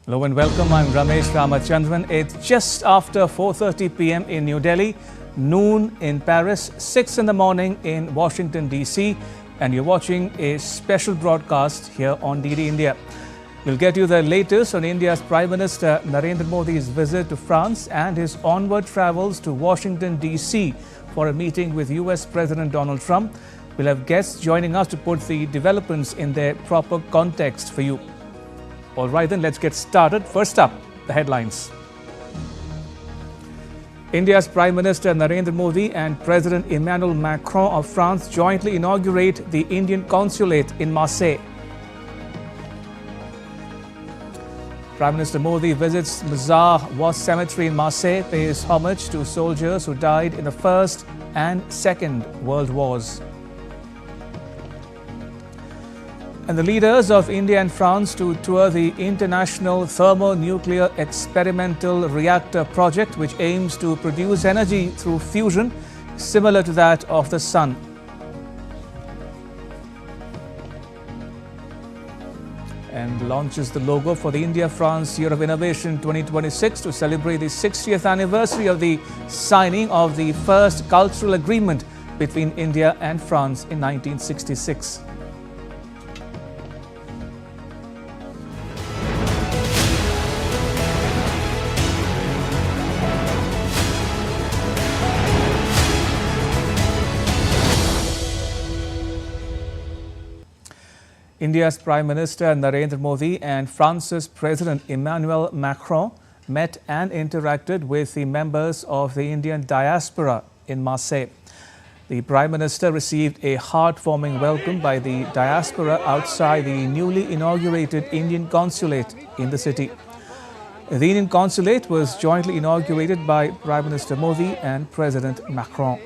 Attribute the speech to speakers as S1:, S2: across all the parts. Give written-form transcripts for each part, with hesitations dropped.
S1: Hello and welcome. I'm Ramesh Ramachandran. It's just after 4:30 p.m. in New Delhi, noon in Paris, 6 in the morning in Washington, D.C. and you're watching a special broadcast here on DD India. We'll get you the latest on India's Prime Minister Narendra Modi's visit to France and his onward travels to Washington, D.C. for a meeting with US President Donald Trump. We'll have guests joining us to put the developments in their proper context for you. All right, then let's get started. First up, the headlines. India's Prime Minister Narendra Modi and President Emmanuel Macron of France jointly inaugurate the Indian Consulate in Marseille. Prime Minister Modi visits Prasar War Cemetery in Marseille, pays homage to soldiers who died in the First and Second World Wars. And the leaders of India and France to tour the International Thermonuclear Experimental Reactor project, which aims to produce energy through fusion similar to that of the sun. And launches the logo for the India-France Year of Innovation 2026 to celebrate the 60th anniversary of the signing of the first cultural agreement between India and France in 1966. India's Prime Minister Narendra Modi and France's President Emmanuel Macron met and interacted with the members of the Indian Diaspora in Marseille. The Prime Minister received a heartwarming welcome by the Diaspora outside the newly inaugurated Indian Consulate in the city. The Indian Consulate was jointly inaugurated by Prime Minister Modi and President Macron.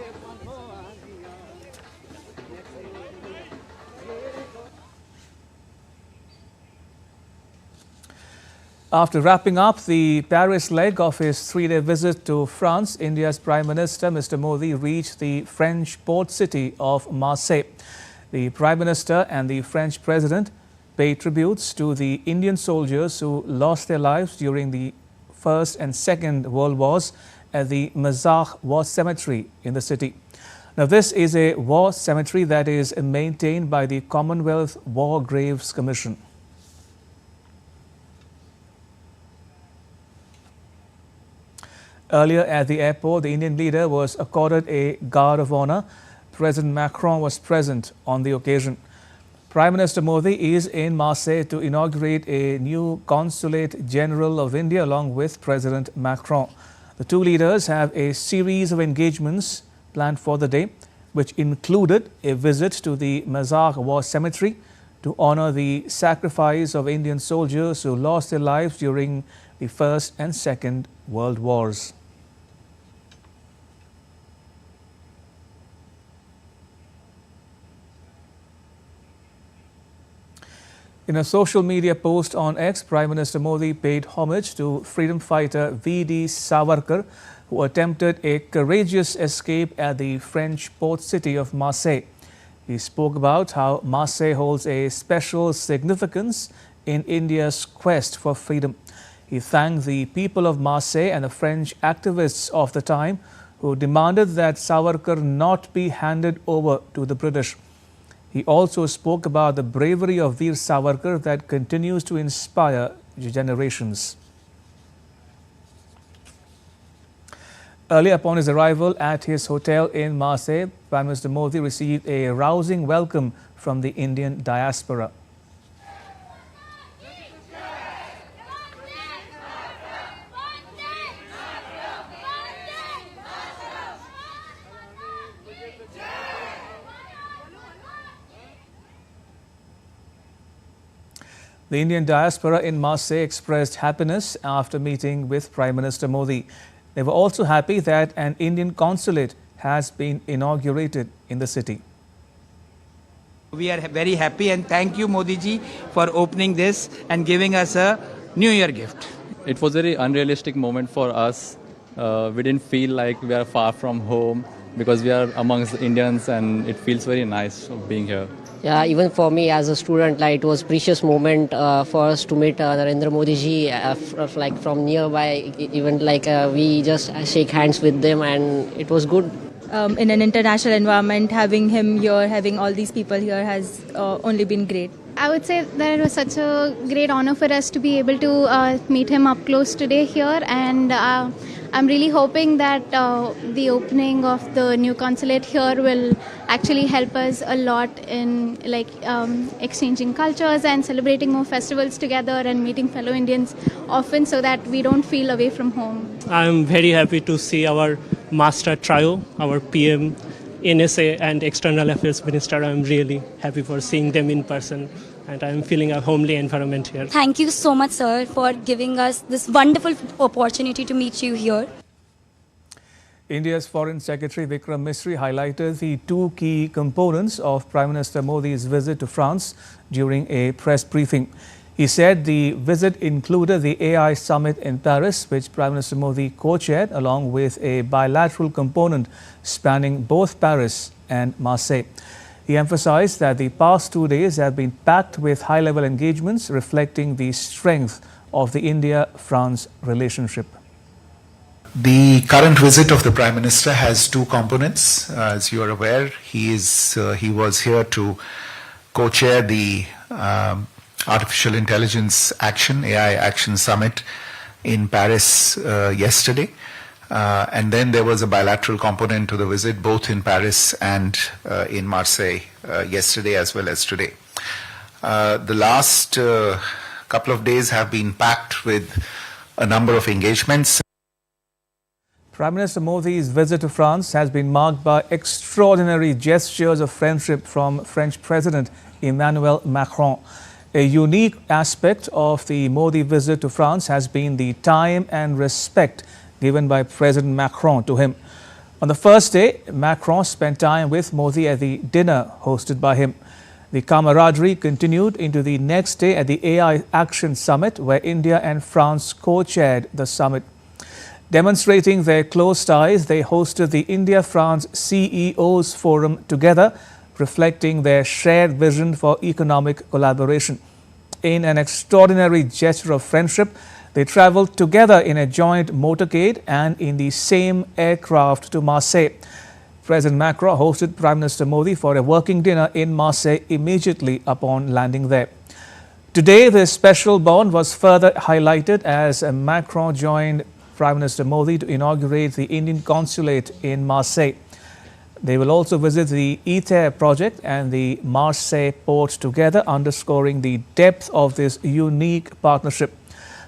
S1: After wrapping up the Paris leg of his three-day visit to France, India's Prime Minister, Mr. Modi, reached the French port city of Marseille. The Prime Minister and the French President paid tributes to the Indian soldiers who lost their lives during the First and Second World Wars at the Prasar War Cemetery in the city. Now, this is a war cemetery that is maintained by the Commonwealth War Graves Commission. Earlier at the airport, the Indian leader was accorded a Guard of Honor. President Macron was present on the occasion. Prime Minister Modi is in Marseille to inaugurate a new Consulate General of India along with President Macron. The two leaders have a series of engagements planned for the day, which included a visit to the Prasar War Cemetery to honor the sacrifice of Indian soldiers who lost their lives during the First and Second World Wars. In a social media post on X, Prime Minister Modi paid homage to freedom fighter V.D. Savarkar, who attempted a courageous escape at the French port city of Marseille. He spoke about how Marseille holds a special significance in India's quest for freedom. He thanked the people of Marseille and the French activists of the time who demanded that Savarkar not be handed over to the British. He also spoke about the bravery of Veer Savarkar that continues to inspire generations. Early upon his arrival at his hotel in Marseille, Prime Minister Modi received a rousing welcome from the Indian diaspora. The Indian diaspora in Marseille expressed happiness after meeting with Prime Minister Modi. They were also happy that an Indian consulate has been inaugurated in the city.
S2: We are very happy and thank you Modi ji for opening this and giving us a New Year gift.
S3: It was a very unrealistic moment for us. We didn't feel like we are far from home because we are amongst Indians and it feels very nice being here.
S4: Yeah, even for me as a student, like it was precious moment for us to meet Narendra Modi ji, like from nearby. Even like we just shake hands with them, and it was good.
S5: In an international environment, having him here, having all these people here has only been great.
S6: I would say that it was such a great honor for us to be able to meet him up close today here, and I'm really hoping that the opening of the new consulate here will actually help us a lot in like exchanging cultures and celebrating more festivals together and meeting fellow Indians often, so that we don't feel away from home.
S7: I'm very happy to see our master trio, our PM, NSA and External Affairs Minister. I'm really happy for seeing them in person, and I'm feeling a homely environment here.
S8: Thank you so much, sir, for giving us this wonderful opportunity to meet you here.
S1: India's Foreign Secretary Vikram Misri highlighted the two key components of Prime Minister Modi's visit to France during a press briefing. He said the visit included the AI summit in Paris, which Prime Minister Modi co-chaired, along with a bilateral component spanning both Paris and Marseille. He emphasized that the past 2 days have been packed with high-level engagements reflecting the strength of the India-France relationship.
S9: The current visit of the Prime Minister has two components. As you are aware, he was here to co-chair the Artificial Intelligence Action, AI Action Summit in Paris yesterday. And then there was a bilateral component to the visit, both in Paris and in Marseille yesterday as well as today. The last couple of days have been packed with a number of engagements.
S1: Prime Minister Modi's visit to France has been marked by extraordinary gestures of friendship from French President Emmanuel Macron. A unique aspect of the Modi visit to France has been the time and respect given by President Macron to him. On the first day, Macron spent time with Modi at the dinner hosted by him. The camaraderie continued into the next day at the AI Action Summit, where India and France co-chaired the summit. Demonstrating their close ties, they hosted the India-France CEOs Forum together, reflecting their shared vision for economic collaboration. In an extraordinary gesture of friendship, they travelled together in a joint motorcade and in the same aircraft to Marseille. President Macron hosted Prime Minister Modi for a working dinner in Marseille immediately upon landing there. Today, this special bond was further highlighted as Macron joined Prime Minister Modi to inaugurate the Indian Consulate in Marseille. They will also visit the ITER project and the Marseille port together, underscoring the depth of this unique partnership.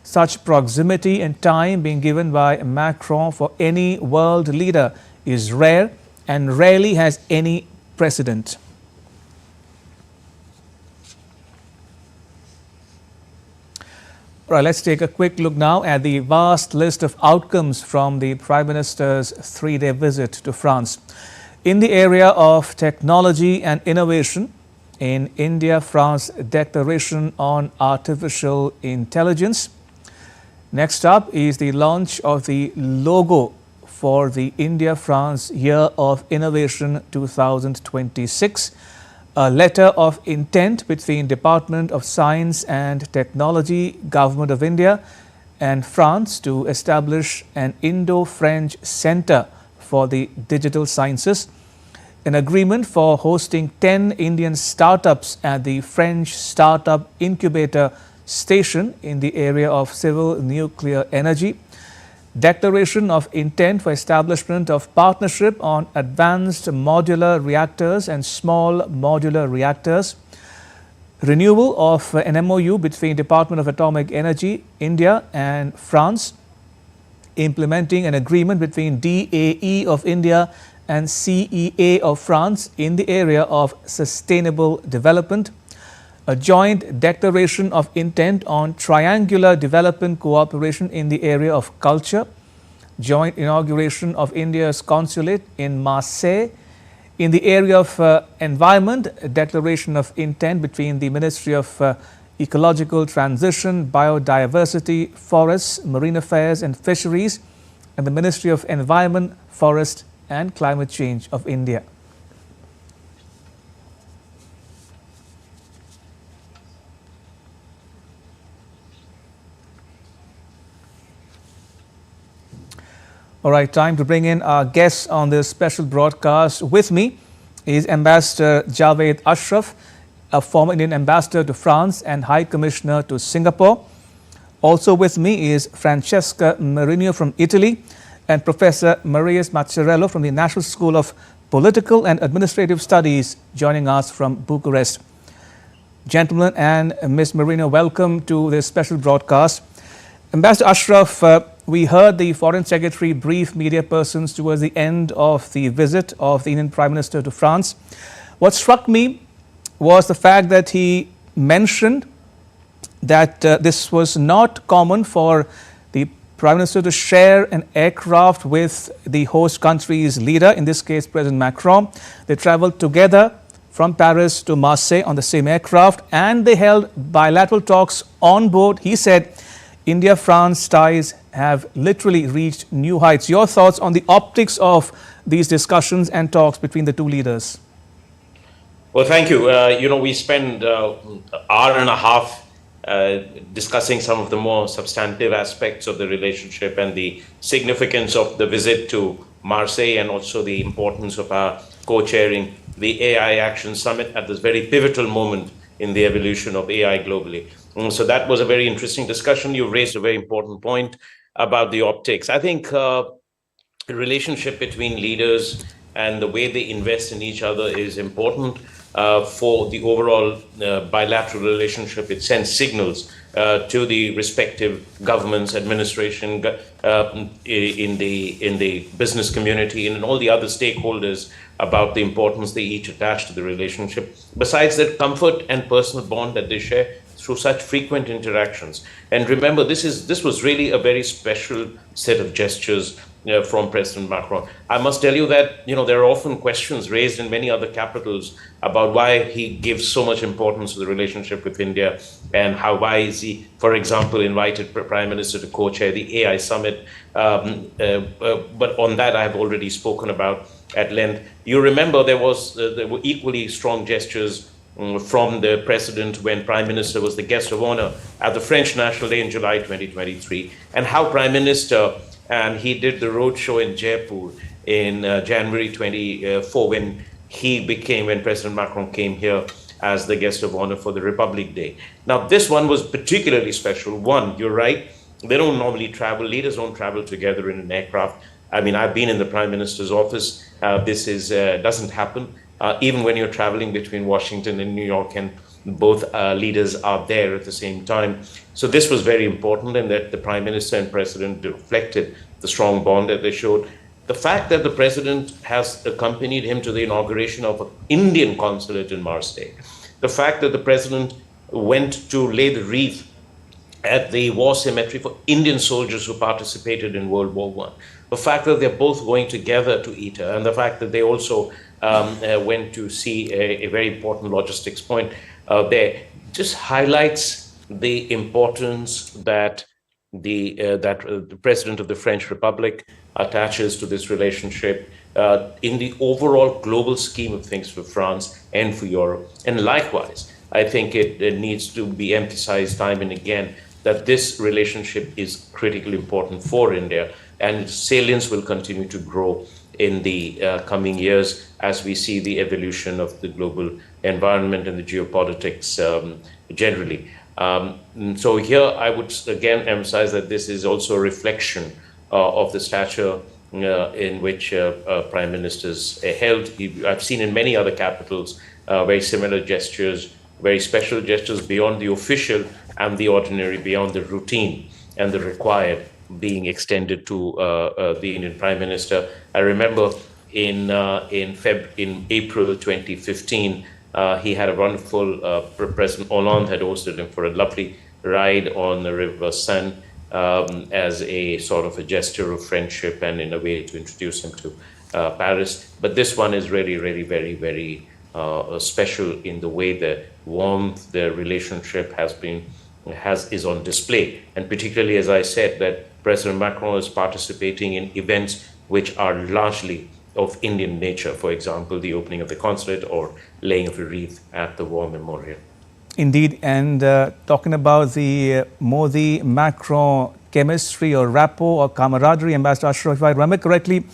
S1: Such proximity and time being given by Macron for any world leader is rare and rarely has any precedent. Right, let's take a quick look now at the vast list of outcomes from the Prime Minister's three-day visit to France. In the area of technology and innovation, in India-France Declaration on Artificial Intelligence. Next up is the launch of the logo for the India-France Year of Innovation 2026, a letter of intent between Department of Science and Technology, Government of India and France to establish an Indo-French Centre for the Digital Sciences, an agreement for hosting 10 Indian startups at the French Startup Incubator Station in the area of civil nuclear energy, declaration of intent for establishment of partnership on advanced modular reactors and small modular reactors, renewal of an MOU between Department of Atomic Energy, India and France, implementing an agreement between DAE of India and CEA of France in the area of sustainable development, a joint declaration of intent on triangular development cooperation in the area of culture, joint inauguration of India's consulate in Marseille, in the area of environment, a declaration of intent between the Ministry of Ecological Transition, Biodiversity, Forests, Marine Affairs and Fisheries, and the Ministry of Environment, Forest and Climate Change of India. All right, time to bring in our guests on this special broadcast. With me is Ambassador Javed Ashraf, a former Indian ambassador to France and High Commissioner to Singapore. Also with me is Francesca Marino from Italy and Professor Marius Mazzarello from the National School of Political and Administrative Studies joining us from Bucharest. Gentlemen and Ms. Marino, welcome to this special broadcast. Ambassador Ashraf, we heard the Foreign Secretary brief media persons towards the end of the visit of the Indian Prime Minister to France. What struck me was the fact that he mentioned that this was not common for the Prime Minister to share an aircraft with the host country's leader, in this case President Macron. They travelled together from Paris to Marseille on the same aircraft and they held bilateral talks on board. He said India-France ties have literally reached new heights. Your thoughts on the optics of these discussions and talks between the two leaders?
S10: Well, thank you. We spend an hour and a half discussing some of the more substantive aspects of the relationship and the significance of the visit to Marseille and also the importance of our co-chairing the AI Action Summit at this very pivotal moment in the evolution of AI globally. So that was a very interesting discussion. You raised a very important point about the optics. I think the relationship between leaders and the way they invest in each other is important for the overall bilateral relationship. It sends signals to the respective governments, administration, in the business community, and in all the other stakeholders about the importance they each attach to the relationship. Besides that comfort and personal bond that they share through such frequent interactions. And remember, this was really a very special set of gestures from President Macron. I must tell you that there are often questions raised in many other capitals about why he gives so much importance to the relationship with India and why is he, for example, invited Prime Minister to co-chair the AI Summit. But on that, I have already spoken about at length. You remember there were equally strong gestures from the President when Prime Minister was the guest of honor at the French National Day in July 2023, and how Prime Minister, and he did the roadshow in Jaipur in January 24 when President Macron came here as the guest of honor for the Republic Day. Now, this one was particularly special. One, you're right, they don't normally travel, leaders don't travel together in an aircraft. I mean, I've been in the Prime Minister's office. This doesn't happen. Even when you're traveling between Washington and New York, and both leaders are there at the same time. So this was very important, and that the Prime Minister and President reflected the strong bond that they showed. The fact that the President has accompanied him to the inauguration of an Indian consulate in Marseille, the fact that the President went to lay the wreath at the war cemetery for Indian soldiers who participated in World War I, the fact that they're both going together to ITER, and the fact that they also went to see a very important logistics point there, just highlights the importance that the President of the French Republic attaches to this relationship in the overall global scheme of things for France and for Europe. And likewise, I think it needs to be emphasized time and again that this relationship is critically important for India, and its salience will continue to grow in the coming years as we see the evolution of the global environment and the geopolitics generally. So here I would again emphasize that this is also a reflection of the stature in which prime ministers held. I've seen in many other capitals very similar gestures, very special gestures beyond the official and the ordinary, beyond the routine and the required, being extended to the Indian Prime Minister. I remember in April 2015, he had a wonderful, President Hollande had hosted him for a lovely ride on the River Seine as a sort of a gesture of friendship and in a way to introduce him to Paris. But this one is really, really very, very special in the way the warmth, the relationship is on display. And particularly, as I said, that President Macron is participating in events which are largely of Indian nature, for example, the opening of the consulate or laying of a wreath at the War Memorial.
S1: Indeed, and talking about the Modi-Macron chemistry or rapport or camaraderie. Ambassador Ashraf, if I remember correctly,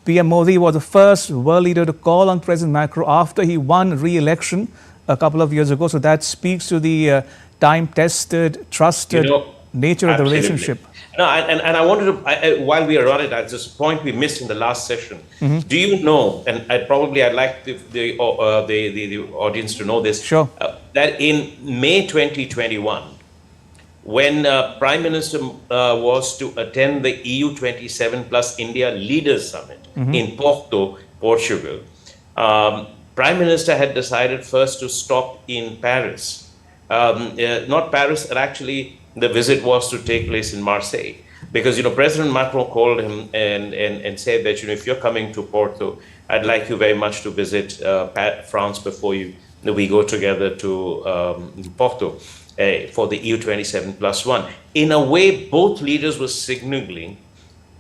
S1: PM Modi was the first world leader to call on President Macron after he won re-election a couple of years ago. So that speaks to the time-tested, trusted nature of the relationship.
S10: No, and I wanted to, while we are on it, at this point we missed in the last session. Do you know, and I'd like the audience to know this,
S1: sure.
S10: That in May 2021, when Prime Minister was to attend the EU 27 plus India Leaders Summit in Porto, Portugal, Prime Minister had decided first to stop in Paris. Not Paris, but actually the visit was to take place in Marseille. Because, President Macron called him and said that, if you're coming to Porto, I'd like you very much to visit France before we go together to Porto for the EU 27 plus 1. In a way, both leaders were signaling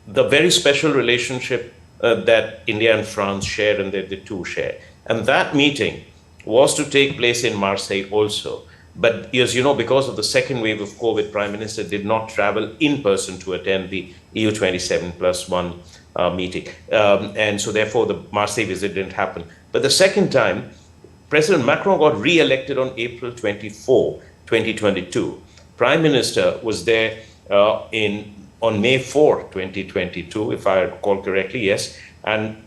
S10: the very special relationship that India and France share and that the two share. And that meeting was to take place in Marseille also. But as you know, because of the second wave of COVID, Prime Minister did not travel in person to attend the EU 27 plus 1 meeting. And so therefore the Marseille visit didn't happen. But the second time, President Macron got re-elected on April 24, 2022. Prime Minister was there on May 4, 2022, if I recall correctly, yes. And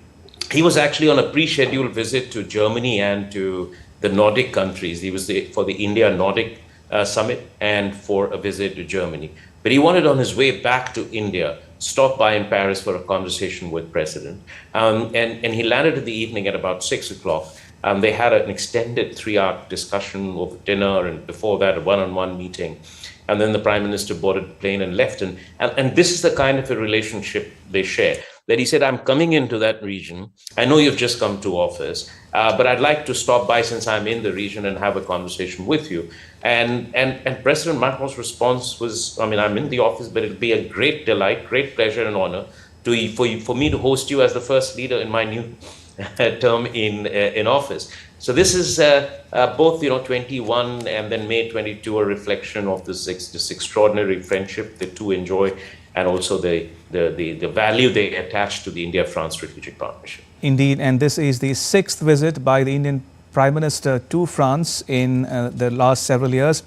S10: he was actually on a pre-scheduled visit to Germany and to the Nordic countries. He was there for the India-Nordic summit and for a visit to Germany. But he wanted on his way back to India, stop by in Paris for a conversation with President. And he landed in the evening at about 6 o'clock. They had an extended 3-hour discussion over dinner, and before that, a one-on-one meeting. And then the Prime Minister boarded the plane and left. And this is the kind of a relationship they share. That he said, I'm coming into that region. I know you've just come to office, but I'd like to stop by since I'm in the region and have a conversation with you. And President Macron's response was, I'm in the office, but it'll be a great delight, great pleasure and honor for me to host you as the first leader in my new term in office. So this is both 21 and then May 22 a reflection of this extraordinary friendship the two enjoy, and also the value they attach to the India-France strategic partnership.
S1: Indeed, and this is the 6th visit by the Indian Prime Minister to France in the last several years.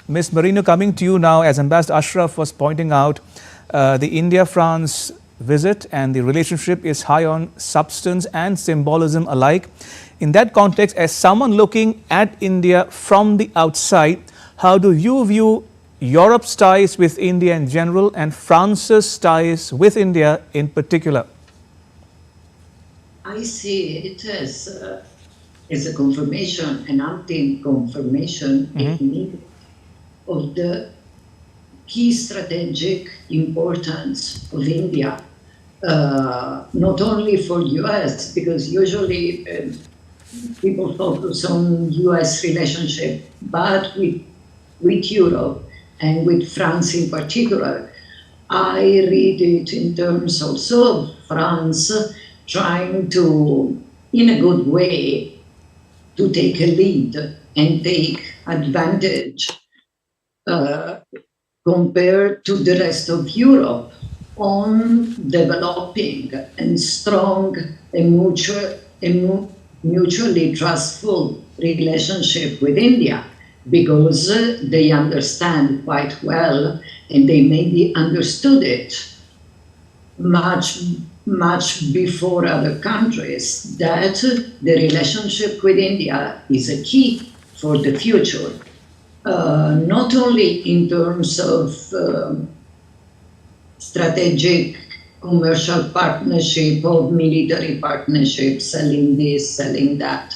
S1: Ms. Marino, coming to you now, as Ambassador Ashraf was pointing out, the India-France visit and the relationship is high on substance and symbolism alike. In that context, as someone looking at India from the outside, how do you view Europe's ties with India in general and France's ties with India in particular?
S11: I see it as a confirmation, an anti-confirmation of the key strategic importance of India, not only for US, because usually people focus on US relationship, but with Europe and with France in particular. I read it in terms also of France trying to, in a good way, to take a lead and take advantage compared to the rest of Europe on developing and strong and mutually trustful relationship with India, because they understand quite well, and they maybe understood it much before other countries, that the relationship with India is a key for the future. Not only in terms of strategic commercial partnership or military partnership, selling this, selling that,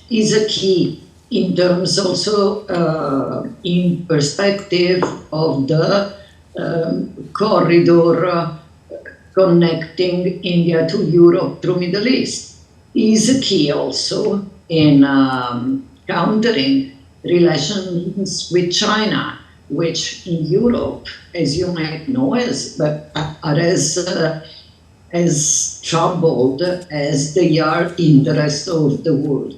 S11: is a key in terms also in perspective of the corridor connecting India to Europe through Middle East, is a key also in countering relations with China, which in Europe, as you might know, are as troubled as they are in the rest of the world.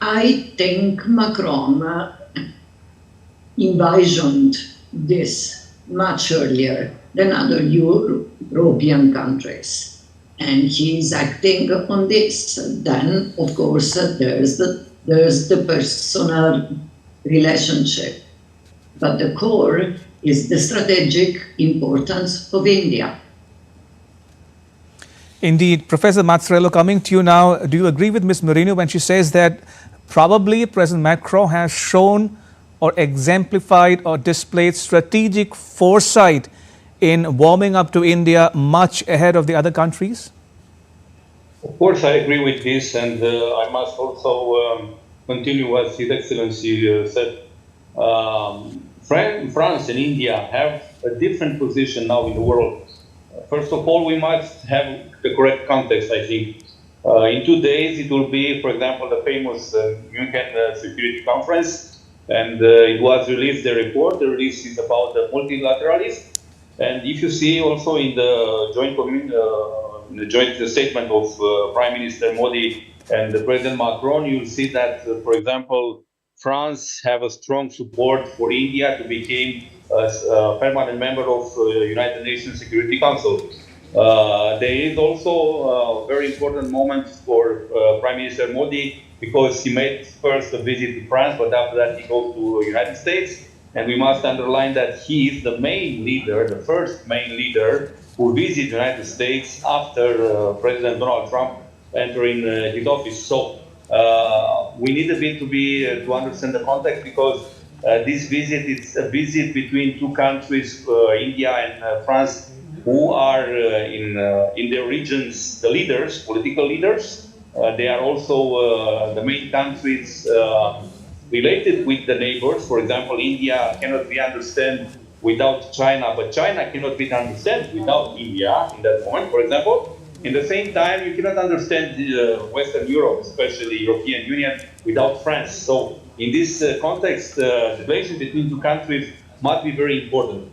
S11: I think Macron envisioned this much earlier than other European countries. And he is acting on this. Then, of course, there's the personal relationship. But the core is the strategic importance of India.
S1: Indeed. Professor Mazzarello, coming to you now, do you agree with Ms. Marino when she says that probably President Macron has shown or exemplified or displayed strategic foresight in warming up to India much ahead of the other countries?
S12: Of course, I agree with this, and I must also continue what His Excellency said. France and India have a different position now in the world. First of all, we must have the correct context, I think. In 2 days, it will be, for example, the famous Munich Security Conference, and it was released, the report. The release is about the multilateralism. And if you see also in the joint statement of Prime Minister Modi and the President Macron, you'll see that, for example, France have a strong support for India to become a permanent member of United Nations Security Council. There is also a very important moment for Prime Minister Modi, because he made first a visit to France, but after that he goes to the United States. And we must underline that he is the main leader, the first main leader who visited the United States after President Donald Trump entering his office. So we need a bit to understand the context, because this visit is a visit between two countries, India and France, who are in their regions the leaders, political leaders. They are also the main countries related with the neighbors. For example, India cannot be understood without China, but China cannot be understood without India in that moment, for example. In the same time, you cannot understand Western Europe, especially European Union, without France. So in this context, the relation between two countries must be very important.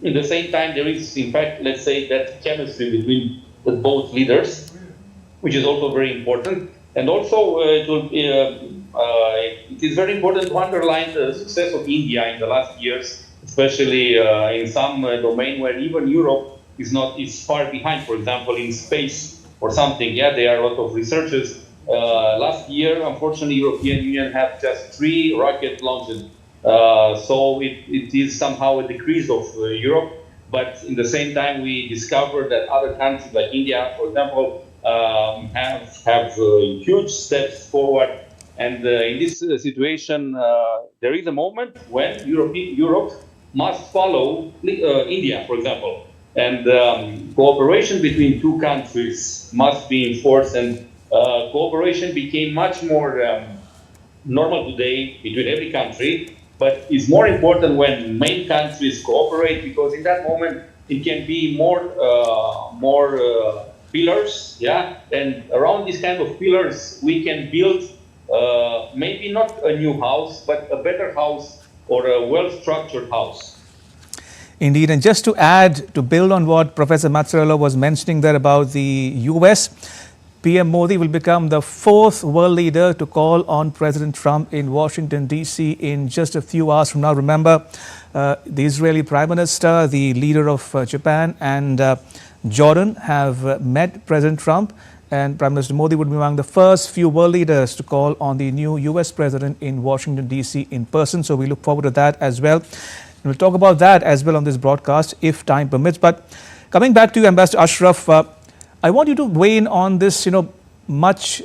S12: In the same time, there is, in fact, let's say, that chemistry between the both leaders, which is also very important. And also, it is very important to underline the success of India in the last years, especially in some domain where even Europe is far behind. For example, in space or something. Yeah, there are a lot of researchers. Last year, unfortunately, European Union have just 3 rocket launches. So it is somehow a decrease of Europe. But in the same time, we discovered that other countries like India, for example, have huge steps forward. And in this situation, there is a moment when Europe must follow India, for example. And cooperation between two countries must be enforced, and cooperation became much more normal today between every country, but it's more important when main countries cooperate, because in that moment it can be more pillars, yeah, and around these kind of pillars we can build maybe not a new house, but a better house or a well-structured house.
S1: Indeed, and just to add, to build on what Professor Mazzarello was mentioning there about the US, PM Modi will become the 4th world leader to call on President Trump in Washington, D.C. in just a few hours from now. Remember, the Israeli Prime Minister, the leader of Japan and Jordan have met President Trump, and Prime Minister Modi would be among the first few world leaders to call on the new US President in Washington, D.C. in person. So we look forward to that as well. And we'll talk about that as well on this broadcast if time permits. But coming back to you, Ambassador Ashraf, I want you to weigh in on this, much,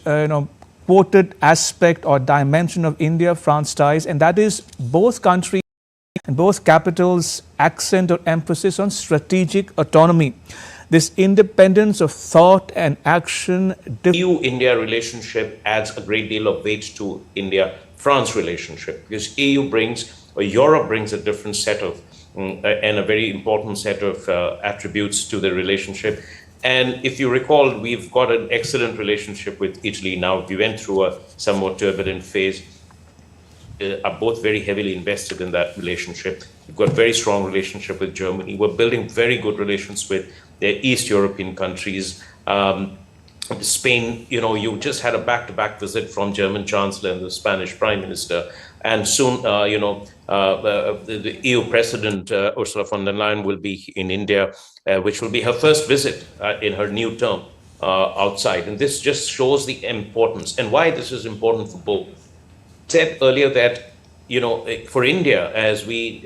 S1: quoted aspect or dimension of India-France ties, and that is both countries and both capitals' accent or emphasis on strategic autonomy. This independence of thought and action.
S10: EU-India relationship adds a great deal of weight to India-France relationship, because Europe brings a different set of and a very important set of attributes to the relationship. And if you recall, we've got an excellent relationship with Italy now. We went through a somewhat turbulent phase. Are both very heavily invested in that relationship. We've got a very strong relationship with Germany. We're building very good relations with the East European countries. Spain, you just had a back-to-back visit from German Chancellor and the Spanish Prime Minister. And soon, the EU President Ursula von der Leyen will be in India, which will be her first visit in her new term outside. And this just shows the importance and why this is important for both. I said earlier that, for India, as we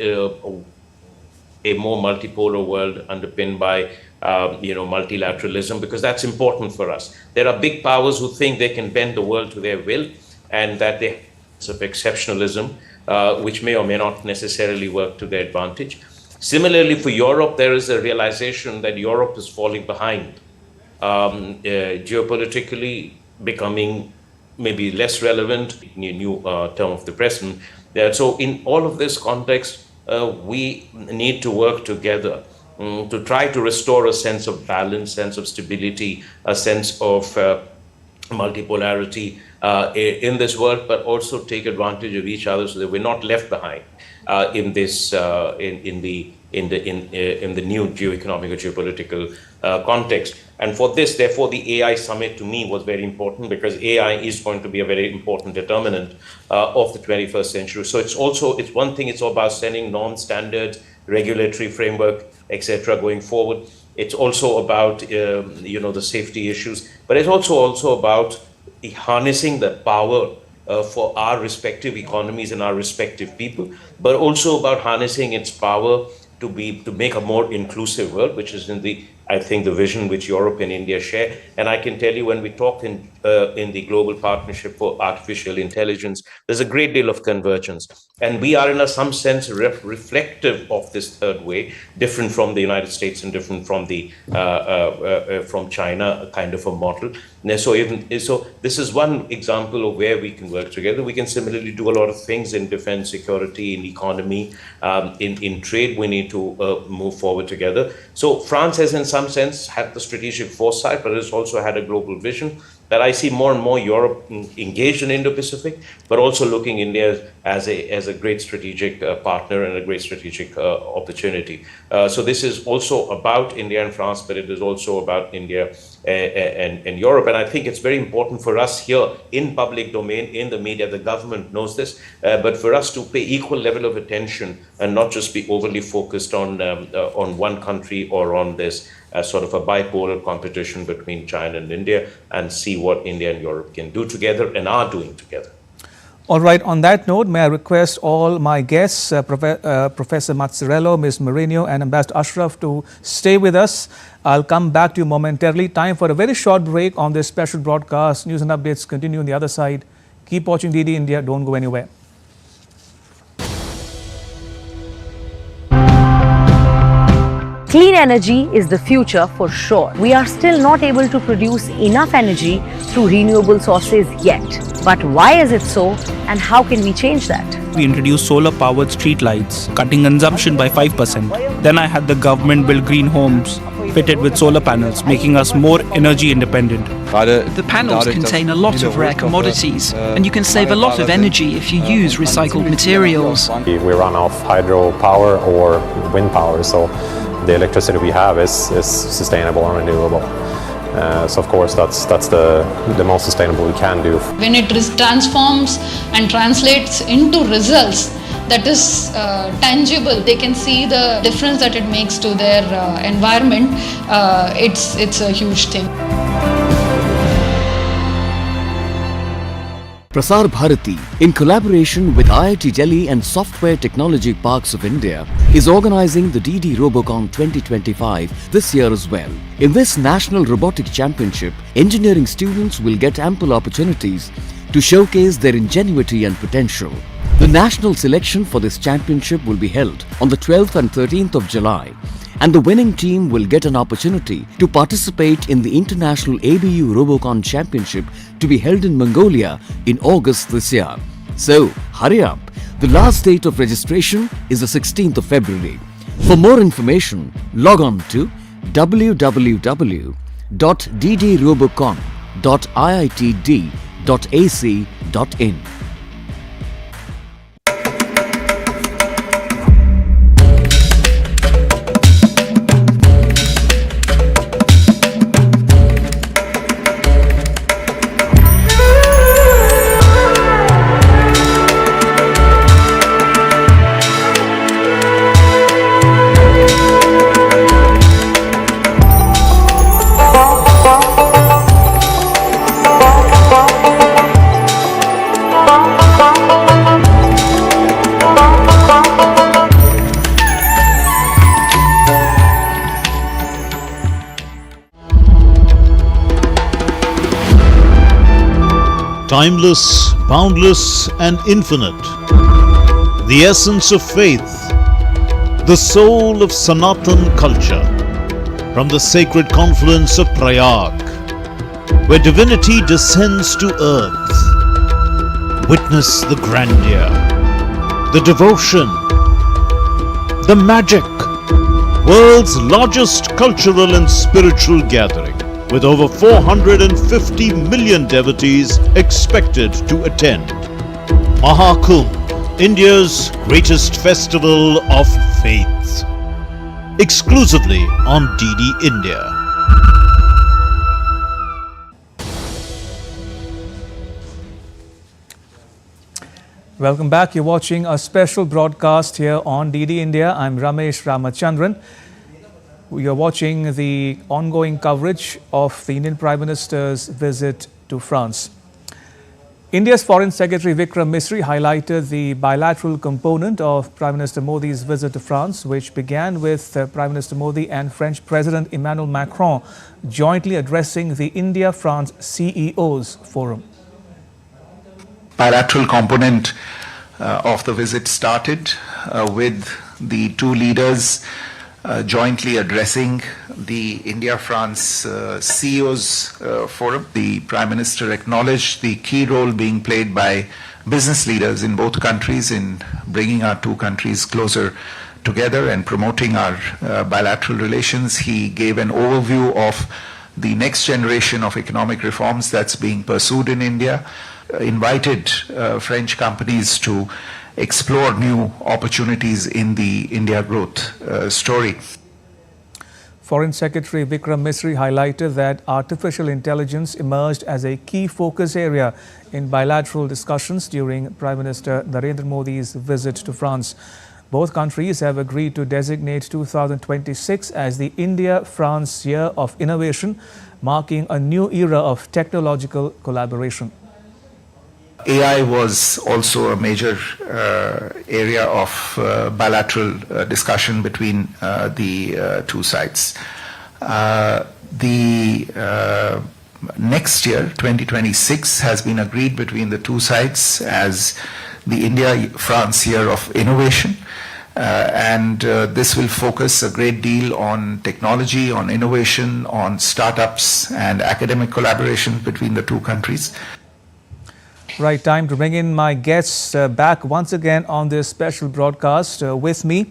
S10: a more multipolar world underpinned by multilateralism, because that's important for us. There are big powers who think they can bend the world to their will, and that they have of exceptionalism, which may or may not necessarily work to their advantage. Similarly, for Europe, there is a realization that Europe is falling behind, geopolitically becoming maybe less relevant, new term of the president. So in all of this context, we need to work together to try to restore a sense of balance, sense of stability, a sense of multipolarity in this world, but also take advantage of each other so that we're not left behind in this in the new geoeconomic or geopolitical context. And for this, therefore, the AI summit to me was very important, because AI is going to be a very important determinant of the 21st century. So it's one thing, it's all about setting norms, standards, regulatory framework, etc. going forward. It's also about the safety issues, but it's also about harnessing the power for our respective economies and our respective people, but also about harnessing its power to make a more inclusive world, which is I think the vision which Europe and India share. And I can tell you, when we talk in the Global Partnership for Artificial Intelligence, there's a great deal of convergence. And we are in some sense reflective of this third way, different from the United States and different from from China, kind of a model. So this is one example of where we can work together. We can similarly do a lot of things in defense, security, in economy, in trade. We need to move forward together. So France has in some sense had the strategic foresight, but has also had a global vision that I see more and more Europe engaged in Indo-Pacific, but also looking India as a great strategic partner and a great strategic opportunity. So this is also about India and France, but it is also about India and Europe. And I think it's very important for us here in public domain, in the media, the government knows this, but for us to pay equal level of attention and not just be overly focused on one country or on this sort of a bipolar competition between China and India, and see what India and Europe can do together and are doing together.
S1: All right, on that note, may I request all my guests, Professor Mazzarello, Ms. Mourinho and Ambassador Ashraf, to stay with us. I'll come back to you momentarily. Time for a very short break on this special broadcast. News and updates continue on the other side. Keep watching DD India. Don't go anywhere.
S13: Clean energy is the future for sure. We are still not able to produce enough energy through renewable sources yet. But why is it so, and how can we change that?
S14: We introduced solar-powered street lights, cutting consumption by 5%. Then I had the government build green homes fitted with solar panels, making us more energy independent.
S15: The panels contain a lot of rare commodities, and you can save a lot of energy if you use recycled materials.
S16: We run off hydropower or wind power, so the electricity we have is sustainable and renewable. So of course that's the most sustainable we can do.
S17: When it transforms and translates into results that is tangible, they can see the difference that it makes to their environment. It's a huge thing.
S18: Prasar Bharati, in collaboration with IIT Delhi and Software Technology Parks of India, is organizing the DD Robocon 2025 this year as well. In this National Robotics Championship, engineering students will get ample opportunities to showcase their ingenuity and potential. The national selection for this championship will be held on the 12th and 13th of July, and the winning team will get an opportunity to participate in the International ABU Robocon Championship to be held in Mongolia in August this year. So, hurry up! The last date of registration is the 16th of February. For more information, log on to www.ddrobocon.iitd.ac.in.
S19: timeless, boundless, and infinite, the essence of faith, the soul of Sanatan culture, from the sacred confluence of Prayag, where divinity descends to earth. Witness the grandeur, the devotion, the magic. World's largest cultural and spiritual gathering, with over 450 million devotees expected to attend. Mahakumbh, India's greatest festival of faith. Exclusively on DD India.
S1: Welcome back. You're watching a special broadcast here on DD India. I'm Ramesh Ramachandran. We are watching the ongoing coverage of the Indian Prime Minister's visit to France. India's Foreign Secretary Vikram Misri highlighted the bilateral component of Prime Minister Modi's visit to France, which began with Prime Minister Modi and French President Emmanuel Macron jointly addressing the India-France CEOs Forum.
S9: Bilateral component of the visit started with the two leaders jointly addressing the India-France CEOs Forum. The Prime Minister acknowledged the key role being played by business leaders in both countries in bringing our two countries closer together and promoting our bilateral relations. He gave an overview of the next generation of economic reforms that's being pursued in India, invited French companies to explore new opportunities in the India growth story.
S1: Foreign Secretary Vikram Misri highlighted that artificial intelligence emerged as a key focus area in bilateral discussions during Prime Minister Narendra Modi's visit to France. Both countries have agreed to designate 2026 as the India-France Year of Innovation, marking a new era of technological collaboration.
S9: AI was also a major area of bilateral discussion between the two sides. The next year, 2026, has been agreed between the two sides as the India-France Year of Innovation. This will focus a great deal on technology, on innovation, on startups and academic collaboration between the two countries.
S1: Right, time to bring in my guests back once again on this special broadcast. With me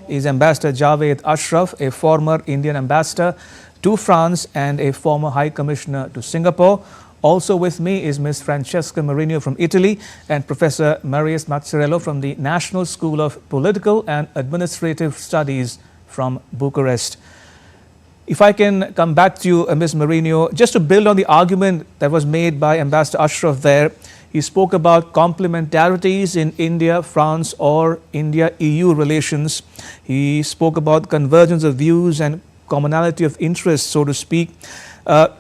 S1: is Ambassador Javed Ashraf, a former Indian ambassador to France and a former High Commissioner to Singapore. Also with me is Ms. Francesca Mourinho from Italy and Professor Marius Mazzarello from the National School of Political and Administrative Studies from Bucharest. If I can come back to you, Ms. Mourinho, just to build on the argument that was made by Ambassador Ashraf there. He spoke about complementarities in India-France or India-EU relations. He spoke about convergence of views and commonality of interests, so to speak. And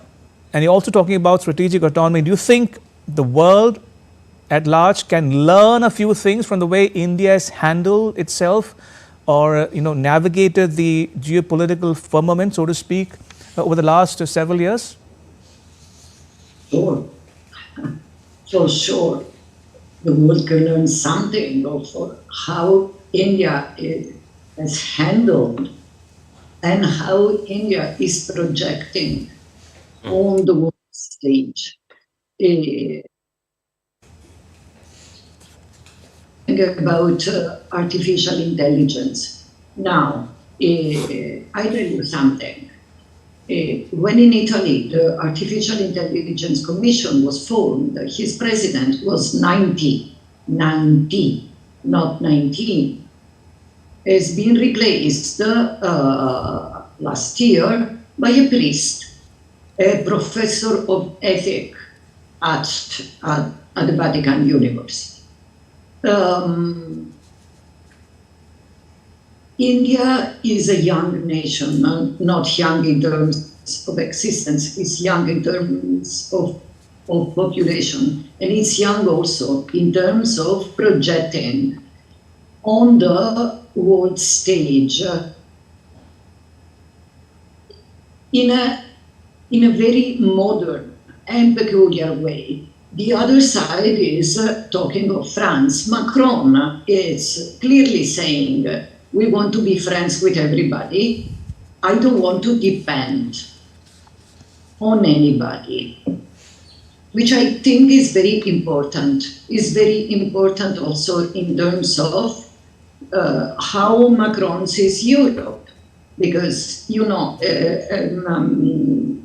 S1: you're also talking about strategic autonomy. Do you think the world at large can learn a few things from the way India has handled itself or navigated the geopolitical firmament, so to speak, over the last several years?
S11: Sure. For sure, the world can learn something of how India has handled and how India is projecting on the world stage. About artificial intelligence. Now, I tell you something. When in Italy the Artificial Intelligence Commission was formed, his president was 90, not 19. Has been replaced last year by a priest, a professor of ethics at the Vatican University. India is a young nation, not young in terms of existence, it's young in terms of population, and it's young also in terms of projecting on the world stage in a very modern and peculiar way The other side is talking of France. Macron is clearly saying, we want to be friends with everybody. I don't want to depend on anybody, which I think is very important. Is very important also in terms of how Macron sees Europe, because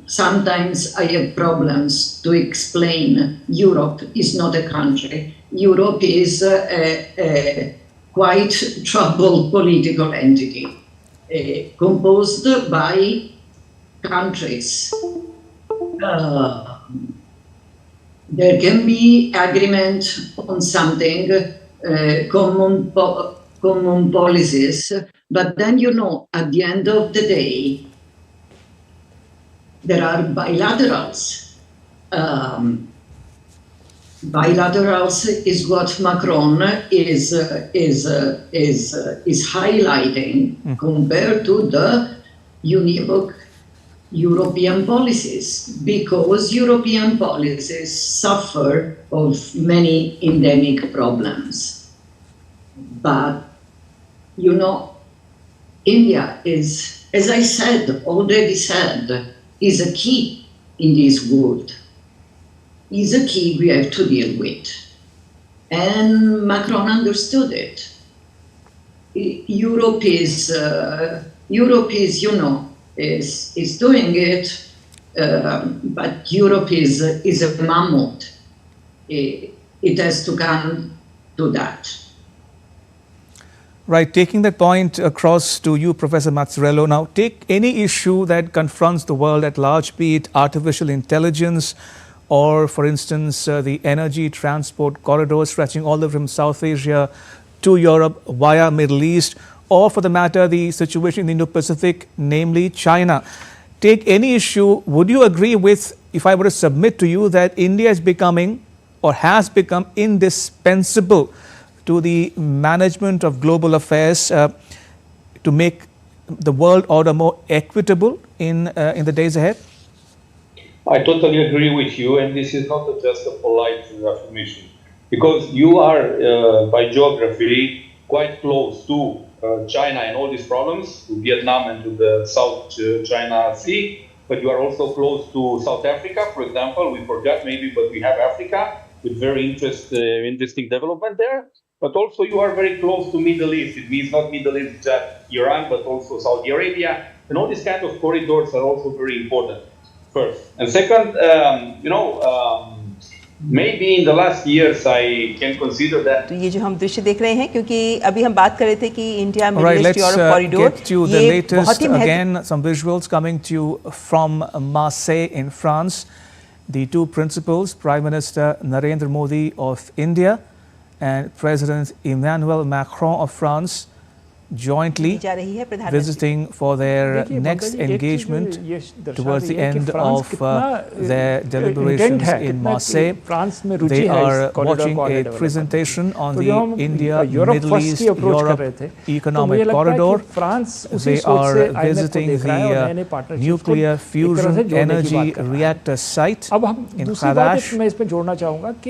S11: sometimes I have problems to explain Europe is not a country. Europe is a quite troubled political entity, composed by countries. There can be agreement on something, common policies, but then at the end of the day, there are bilaterals. Bilaterals is what Macron is highlighting compared to the univoc European policies, because European policies suffer of many endemic problems. But India is, as I already said, is a key in this world. Is a key we have to deal with. And Macron understood it. Europe is doing it, but Europe is a mammoth. It has to come to that.
S1: Right, taking that point across to you, Professor Mazzarello. Now, take any issue that confronts the world at large, be it artificial intelligence or, for instance, the energy transport corridor stretching all the way from South Asia to Europe via Middle East, or for the matter, the situation in the Indo-Pacific, namely China. Take any issue, would you agree with, if I were to submit to you, that India is becoming or has become indispensable to the management of global affairs to make the world order more equitable in the days ahead?
S12: I totally agree with you, and this is not just a polite affirmation, because you are, by geography, quite close to China and all these problems, to Vietnam and to the South China Sea, but you are also close to South Africa, for example. We forgot maybe, but we have Africa with very interesting development there. But also you are very close to Middle East. It means not Middle East, just Iran, but also Saudi Arabia. And all these kind of corridors are also very important, first. And second, maybe in the last years I can consider that.
S20: तो ये जो हम दृश्य देख रहे हैं, क्योंकि अभी हम बात कर रहे थे कि India
S1: middle east Europe corridor, get to the latest again, some visuals coming to you from Marseille in France. The two principals, Prime Minister Narendra Modi of India and President Emmanuel Macron of France, jointly visiting for their next engagement towards the end of their deliberations in Marseille. They are watching a presentation on the India, Middle East, Europe economic corridor. They are visiting the nuclear fusion energy reactor site in Homage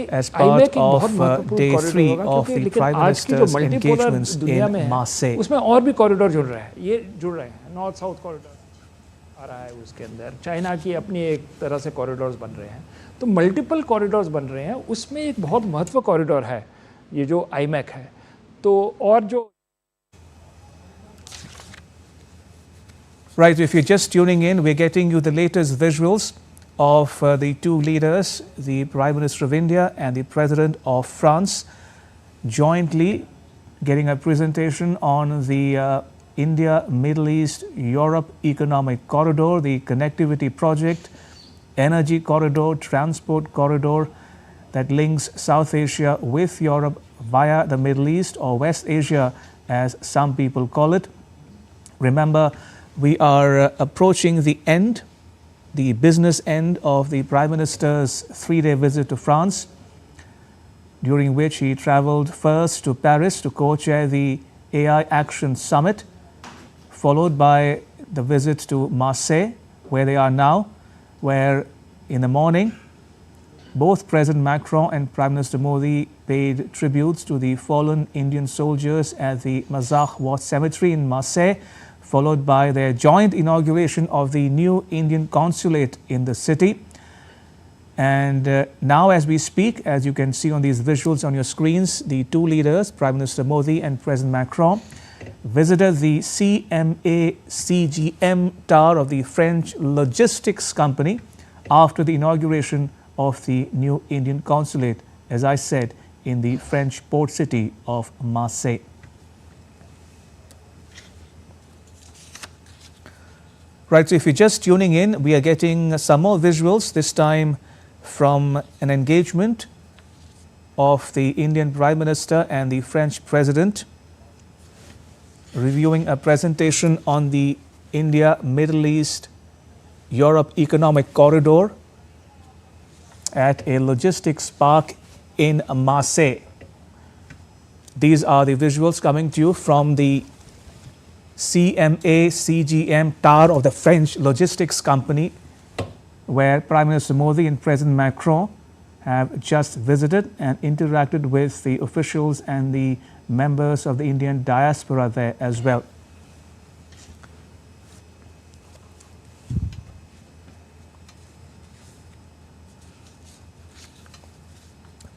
S1: as part of day 3 of the Prime Minister's engagements in Marseille.
S21: उसमें और भी corridor जुड़ रहे हैं, ये जुड़ रहे हैं, नॉर्थ साउथ कॉरिडोर आ रहा है, उसके अंदर चाइना की अपनी एक तरह से कॉरिडोर्स बन रहे हैं, तो मल्टीपल कॉरिडोर्स बन रहे हैं. उसमें एक बहुत महत्व कॉरिडोर है ये जो आईमैक है. तो और जो
S1: Right, if you're just tuning in, we're getting you the latest visuals of the two leaders, the Prime Minister of India and the President of France, jointly getting a presentation on the India, Middle East, Europe economic corridor, the connectivity project, energy corridor, transport corridor that links South Asia with Europe via the Middle East, or West Asia as some people call it. Remember, we are approaching the end, the business end of the Prime Minister's 3-day visit to France, during which he travelled first to Paris to co-chair the AI Action Summit, followed by the visit to Marseille, where they are now, where in the morning Both President Macron and Prime Minister Modi paid tributes to the fallen Indian soldiers at the Mazar War Cemetery in Marseille, followed by their joint inauguration of the new Indian Consulate in the city. And now as we speak, as you can see on these visuals on your screens, the two leaders, Prime Minister Modi and President Macron, visited the CMA-CGM tower of the French logistics company after the inauguration of the new Indian Consulate, as I said, in the French port city of Marseille. Right, so if you're just tuning in, we are getting some more visuals, this time from an engagement of the Indian Prime Minister and the French President, reviewing a presentation on the India, Middle East, Europe Economic Corridor at a logistics park in Marseille. These are the visuals coming to you from the CMA-CGM tower of the French logistics company, where Prime Minister Modi and President Macron have just visited and interacted with the officials and the members of the Indian diaspora there as well.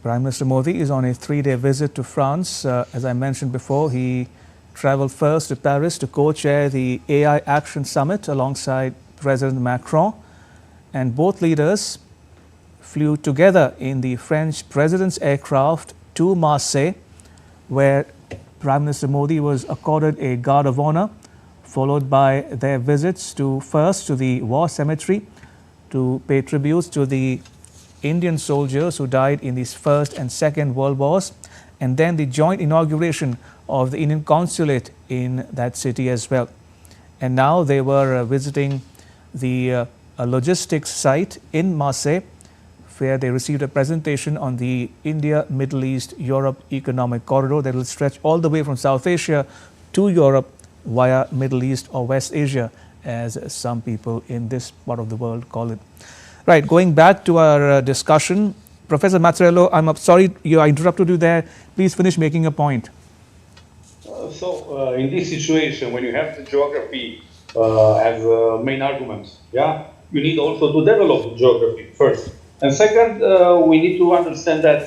S1: Prime Minister Modi is on a 3-day visit to France. As I mentioned before, he traveled first to Paris to co-chair the AI Action Summit alongside President Macron. And both leaders flew together in the French President's aircraft to Marseille, where Prime Minister Modi was accorded a guard of honor, followed by their visits first to the war cemetery to pay tributes to the Indian soldiers who died in these First and Second World Wars, and then the joint inauguration of the Indian Consulate in that city as well. And now they were visiting the logistics site in Marseille, where they received a presentation on the India, Middle East, Europe Economic Corridor that will stretch all the way from South Asia to Europe via Middle East or West Asia, as some people in this part of the world call it. Right, going back to our discussion, Professor Mazzarello, I'm sorry I interrupted you there. Please finish making a point.
S12: In this situation, when you have the geography as a main argument, you need also to develop geography first. And second, we need to understand that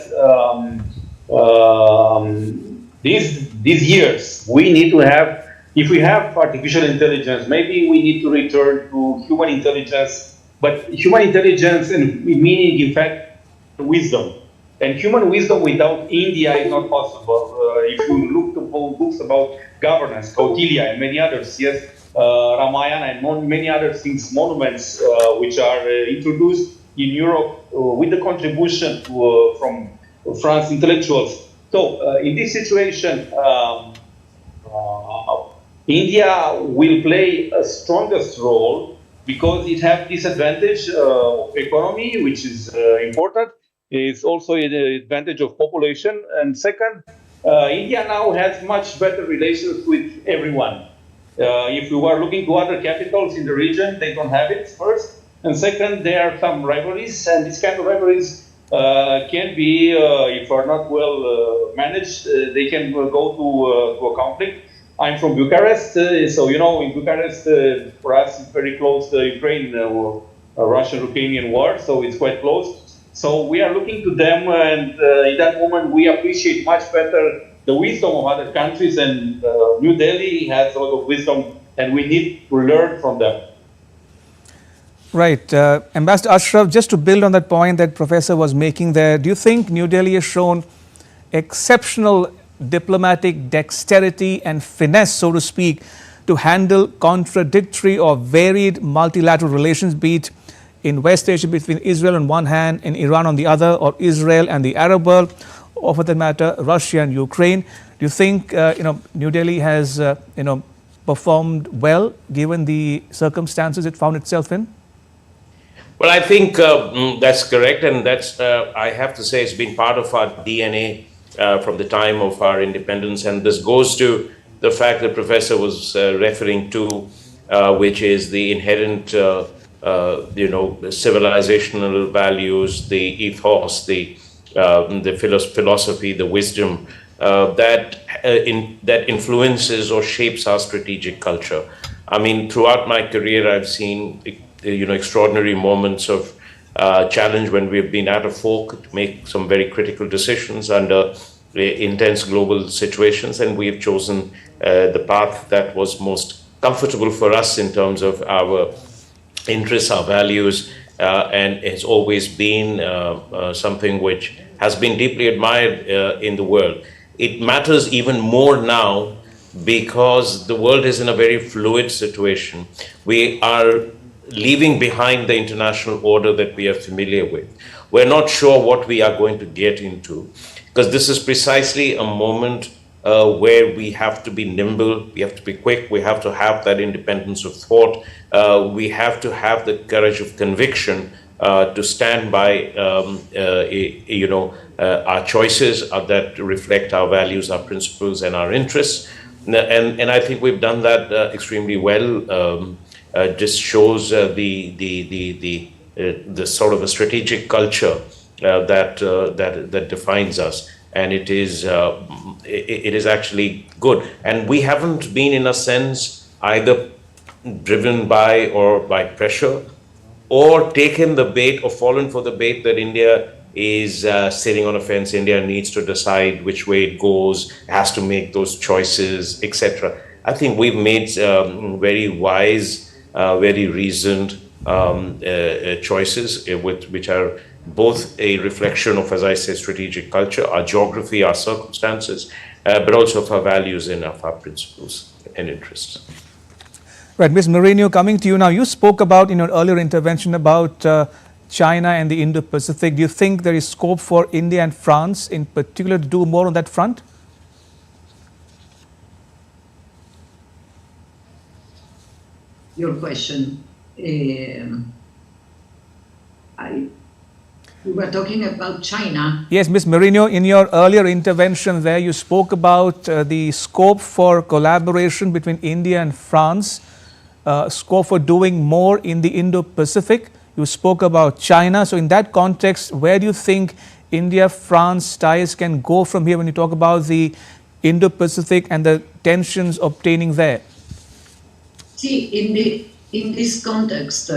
S12: these years, we need to have, if we have artificial intelligence, maybe we need to return to human intelligence, but human intelligence and meaning, in fact, wisdom. And human wisdom without India is not possible. If you look to books about governance, Kautilya and many others, yes, Ramayana and many other things, monuments which are introduced in Europe with the contribution from France intellectuals. So in this situation, India will play a strongest role because it has this advantage of economy, which is important. It's also an advantage of population. And second, India now has much better relations with everyone. If you are looking to other capitals in the region, they don't have it, first. And second, there are some rivalries, and this kind of rivalries can be, if are not well managed, they can go to a conflict. I'm from Bucharest, so you know, in Bucharest, for us, it's very close to Ukraine, Russian-Ukrainian war, so it's quite close. So we are looking to them, and in that moment, we appreciate much better the wisdom of other countries, and New Delhi has a lot of wisdom, and we need to learn from them.
S1: Right. Ambassador Ashraf, just to build on that point that Professor was making there, do you think New Delhi has shown exceptional diplomatic dexterity and finesse, so to speak, to handle contradictory or varied multilateral relations, be it in West Asia between Israel on one hand and Iran on the other, or Israel and the Arab world, or for that matter, Russia and Ukraine? Do you think New Delhi has performed well given the circumstances it found itself in?
S10: Well, I think that's correct, and that's I have to say it's been part of our DNA from the time of our independence, and this goes to the fact that Professor was referring to, which is the inherent civilizational values, the ethos, the philosophy, the wisdom that influences or shapes our strategic culture. I mean, throughout my career, I've seen extraordinary moments of challenge when we've been at a fork to make some very critical decisions under intense global situations, and we've chosen the path that was most comfortable for us in terms of our interests, our values, and has always been something which has been deeply admired in the world. It matters even more now because the world is in a very fluid situation. We are leaving behind the international order that we are familiar with. We're not sure what we are going to get into, because this is precisely a moment where we have to be nimble, we have to be quick, we have to have that independence of thought, we have to have the courage of conviction to stand by our choices that reflect our values, our principles, and our interests. And I think we've done that extremely well. Just shows the sort of a strategic culture that defines us, and it is actually good. And we haven't been, in a sense, either driven by pressure, or taken the bait or fallen for the bait that India is sitting on a fence. India needs to decide which way it goes, has to make those choices, etc. I think we've made very wise, very reasoned choices, which are both a reflection of, as I say, strategic culture, our geography, our circumstances, but also of our values and of our principles and interests.
S1: Right, Ms. Mourinho, coming to you now. You spoke about in your earlier intervention about China and the Indo-Pacific. Do you think there is scope for India and France in particular to do more on that front?
S11: Your question, we were talking about China.
S1: Yes, Ms. Mourinho, in your earlier intervention there, you spoke about the scope for collaboration between India and France, scope for doing more in the Indo-Pacific. You spoke about China. So in that context, where do you think India-France ties can go from here when you talk about the Indo-Pacific and the tensions obtaining there?
S11: See, in this context,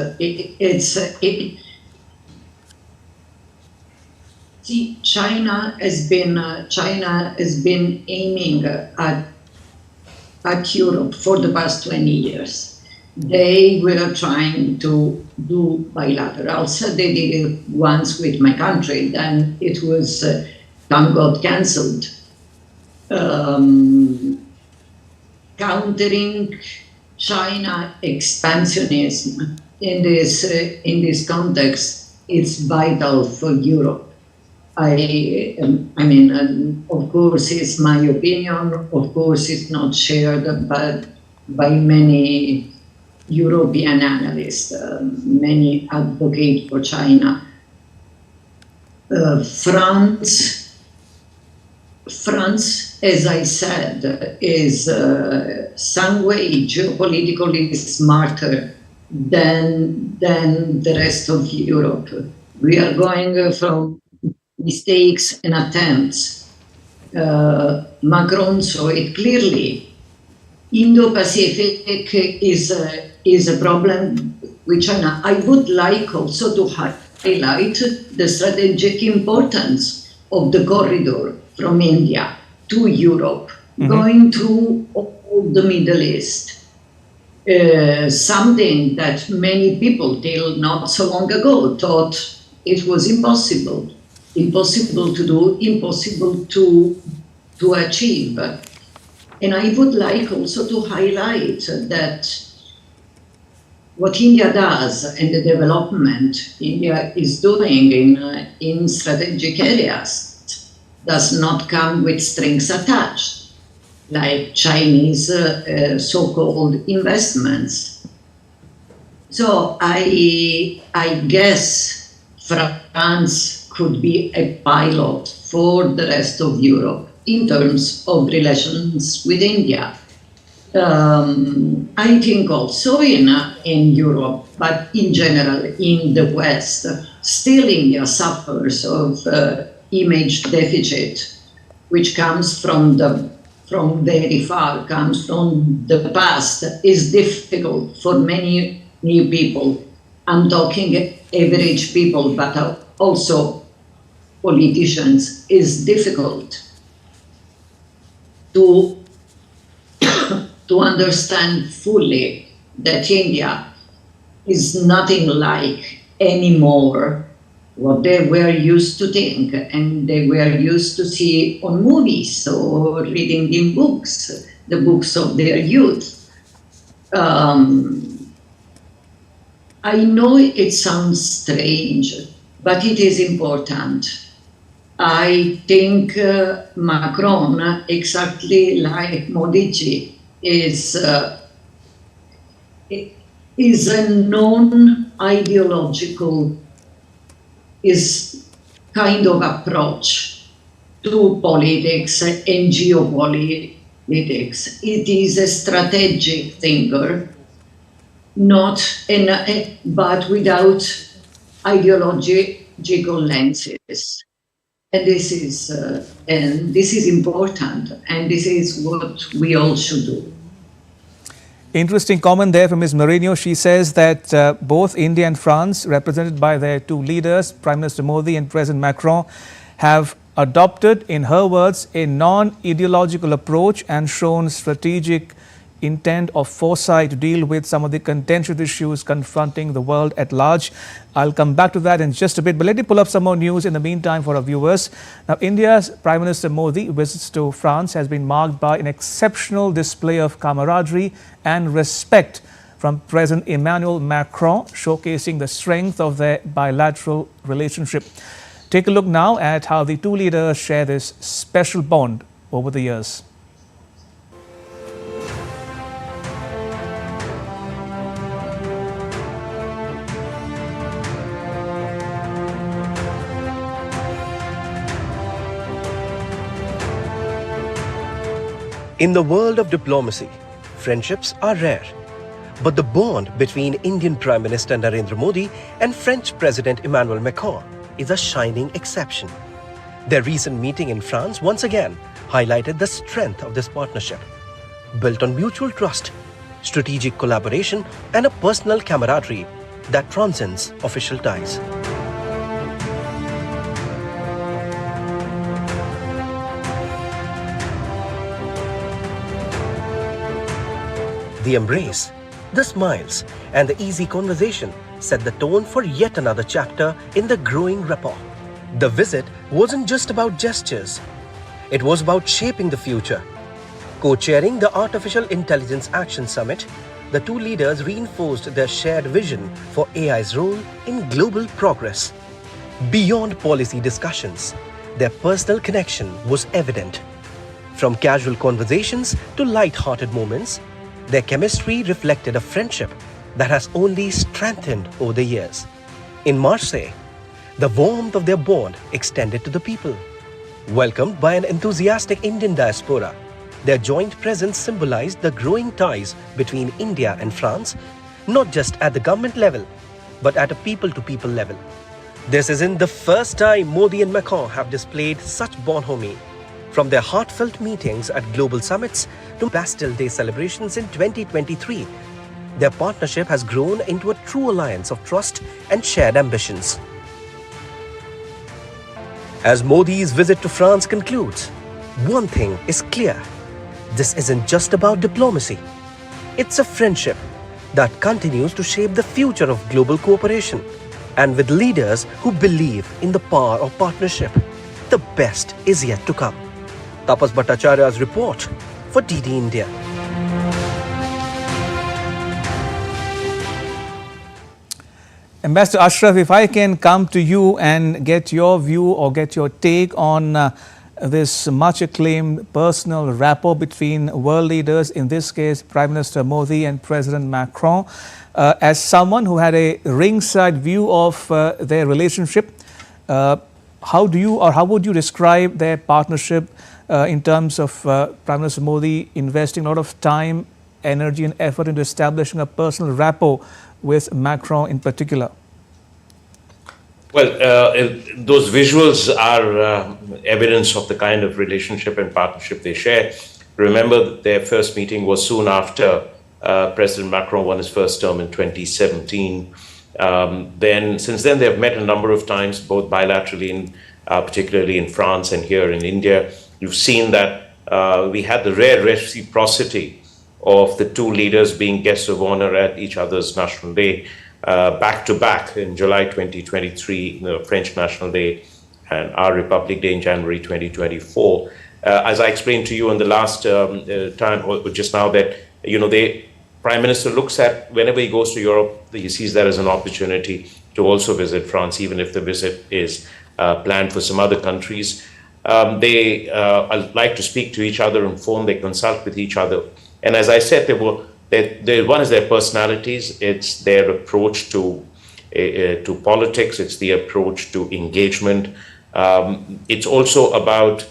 S11: see, China has been aiming at Europe for the past 20 years. They were trying to do bilaterals. They did it once with my country, then it was got cancelled. Countering China expansionism in this context is vital for Europe. I mean, of course, it's my opinion. Of course, it's not shared by many European analysts. Many advocate for China. France, as I said, is some way geopolitically smarter than the rest of Europe. We are going from mistakes and attempts. Macron saw it clearly. Indo-Pacific is a problem with China. I would like also to highlight the strategic importance of the corridor from India to Europe, going through all the Middle East. Something that many people till not so long ago thought it was impossible to do, impossible to achieve. And I would like also to highlight that what India does and the development India is doing in strategic areas does not come with strings attached, like Chinese so-called investments. So I guess France could be a pilot for the rest of Europe in terms of relations with India. I think also in Europe, but in general in the West, still India suffers of image deficit, which comes from very far, comes from the past, is difficult for many new people. I'm talking average people, but also politicians. Is difficult to understand fully that India is nothing like anymore what they were used to think and they were used to see on movies or reading in books, the books of their youth. I know it sounds strange, but it is important. I think Macron, exactly like Modi-ji, is a non-ideological kind of approach to politics and geopolitics. It is a strategic thinker, but without ideological lenses. And this is important, and this is what we all should do.
S1: Interesting comment there from Ms. Mourinho. She says that both India and France, represented by their two leaders, Prime Minister Modi and President Macron, have adopted, in her words, a non-ideological approach and shown strategic intent or foresight to deal with some of the contentious issues confronting the world at large. I'll come back to that in just a bit, but let me pull up some more news in the meantime for our viewers. Now, India's Prime Minister Modi visits to France has been marked by an exceptional display of camaraderie and respect from President Emmanuel Macron, showcasing the strength of their bilateral relationship. Take a look now at how the two leaders share this special bond over the years.
S2: In the world of diplomacy, friendships are rare. But the bond between Indian Prime Minister Narendra Modi and French President Emmanuel Macron is a shining exception. Their recent meeting in France once again highlighted the strength of this partnership, built on mutual trust, strategic collaboration, and a personal camaraderie that transcends official ties. The embrace, the smiles, and the easy conversation set the tone for yet another chapter in the growing rapport. The visit wasn't just about gestures. It was about shaping the future. Co-chairing the Artificial Intelligence Action Summit, the two leaders reinforced their shared vision for AI's role in global progress. Beyond policy discussions, their personal connection was evident. From casual conversations to light-hearted moments, their chemistry reflected a friendship that has only strengthened over the years. In Marseille, the warmth of their bond extended to the people. Welcomed by an enthusiastic Indian diaspora, their joint presence symbolized the growing ties between India and France, not just at the government level, but at a people-to-people level. This isn't the first time Modi and Macron have displayed such bonhomie. From their heartfelt meetings at global summits to Bastille Day celebrations in 2023, their partnership has grown into a true alliance of trust and shared ambitions. As Modi's visit to France concludes, one thing is clear. This isn't just about diplomacy. It's a friendship that continues to shape the future of global cooperation, and with leaders who believe in the power of partnership. The best is yet to come. Tapas Bhattacharya's report for DD India.
S1: Ambassador Ashraf, if I can come to you and get your view or get your take on this much acclaimed personal rapport between world leaders, in this case Prime Minister Modi and President Macron, as someone who had a ringside view of their relationship, how would you describe their partnership in terms of Prime Minister Modi investing a lot of time energy and effort into establishing a personal rapport with Macron in particular?
S10: Well, those visuals are evidence of the kind of relationship and partnership they share. Remember, their first meeting was soon after President Macron won his first term in 2017. Since then, they've met a number of times, both bilaterally, particularly in France and here in India. You've seen that we had the rare reciprocity of the two leaders being guests of honor at each other's National Day, back to back in July 2023, the French National Day, and our Republic Day in January 2024. As I explained to you in the last time, or just now, that the Prime Minister looks at, whenever he goes to Europe, he sees that as an opportunity to also visit France, even if the visit is planned for some other countries. They like to speak to each other on phone. They consult with each other. And as I said, one is their personalities. It's their approach to politics. It's the approach to engagement. It's also about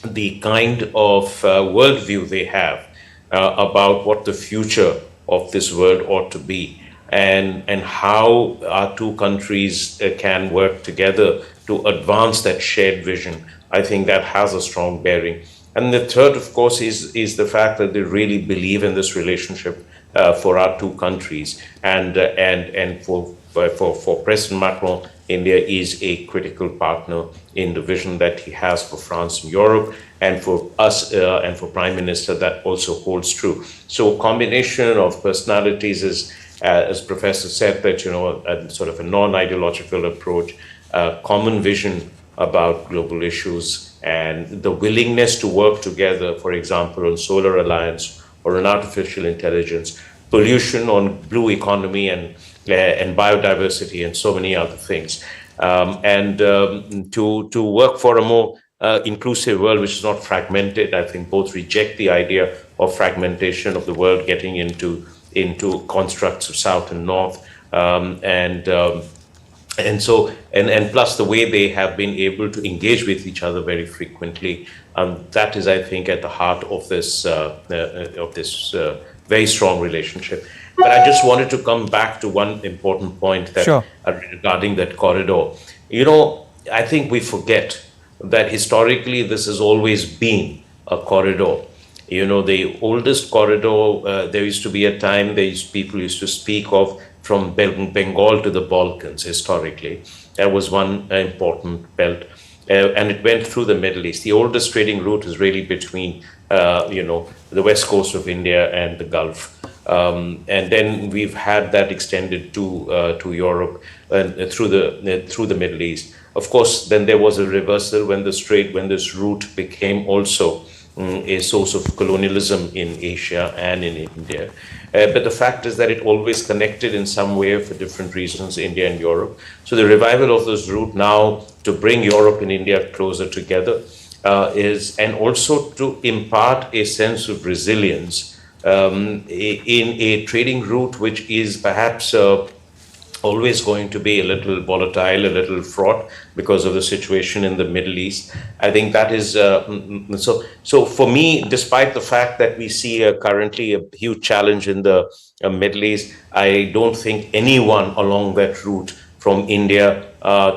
S10: the kind of worldview they have about what the future of this world ought to be, and how our two countries can work together to advance that shared vision. I think that has a strong bearing. And the third, of course, is the fact that they really believe in this relationship for our two countries. And for President Macron, India is a critical partner in the vision that he has for France and Europe, and for us and for Prime Minister, that also holds true. So a combination of personalities is, as Professor said, that a sort of a non-ideological approach, common vision about global issues, and the willingness to work together, for example, on solar alliance or on artificial intelligence, pollution, on blue economy, and biodiversity, and so many other things. To work for a more inclusive world which is not fragmented. I think both reject the idea of fragmentation of the world, getting into constructs of South and North, and plus the way they have been able to engage with each other very frequently. That is, I think, at the heart of this very strong relationship. But I just wanted to come back to one important point that regarding that corridor. I think we forget that historically this has always been a corridor. The oldest corridor, there used to be a time people used to speak of from Bengal to the Balkans historically. That was one important belt. And it went through the Middle East. The oldest trading route is really between, the west coast of India and the Gulf. And then we've had that extended to Europe and through the Middle East. Of course, then there was a reversal when this route became also a source of colonialism in Asia and in India. But the fact is that it always connected in some way for different reasons, India and Europe. So the revival of this route now to bring Europe and India closer together and also to impart a sense of resilience in a trading route which is perhaps always going to be a little volatile, a little fraught because of the situation in the Middle East. I think that is, so for me, despite the fact that we see currently a huge challenge in the Middle East, I don't think anyone along that route from India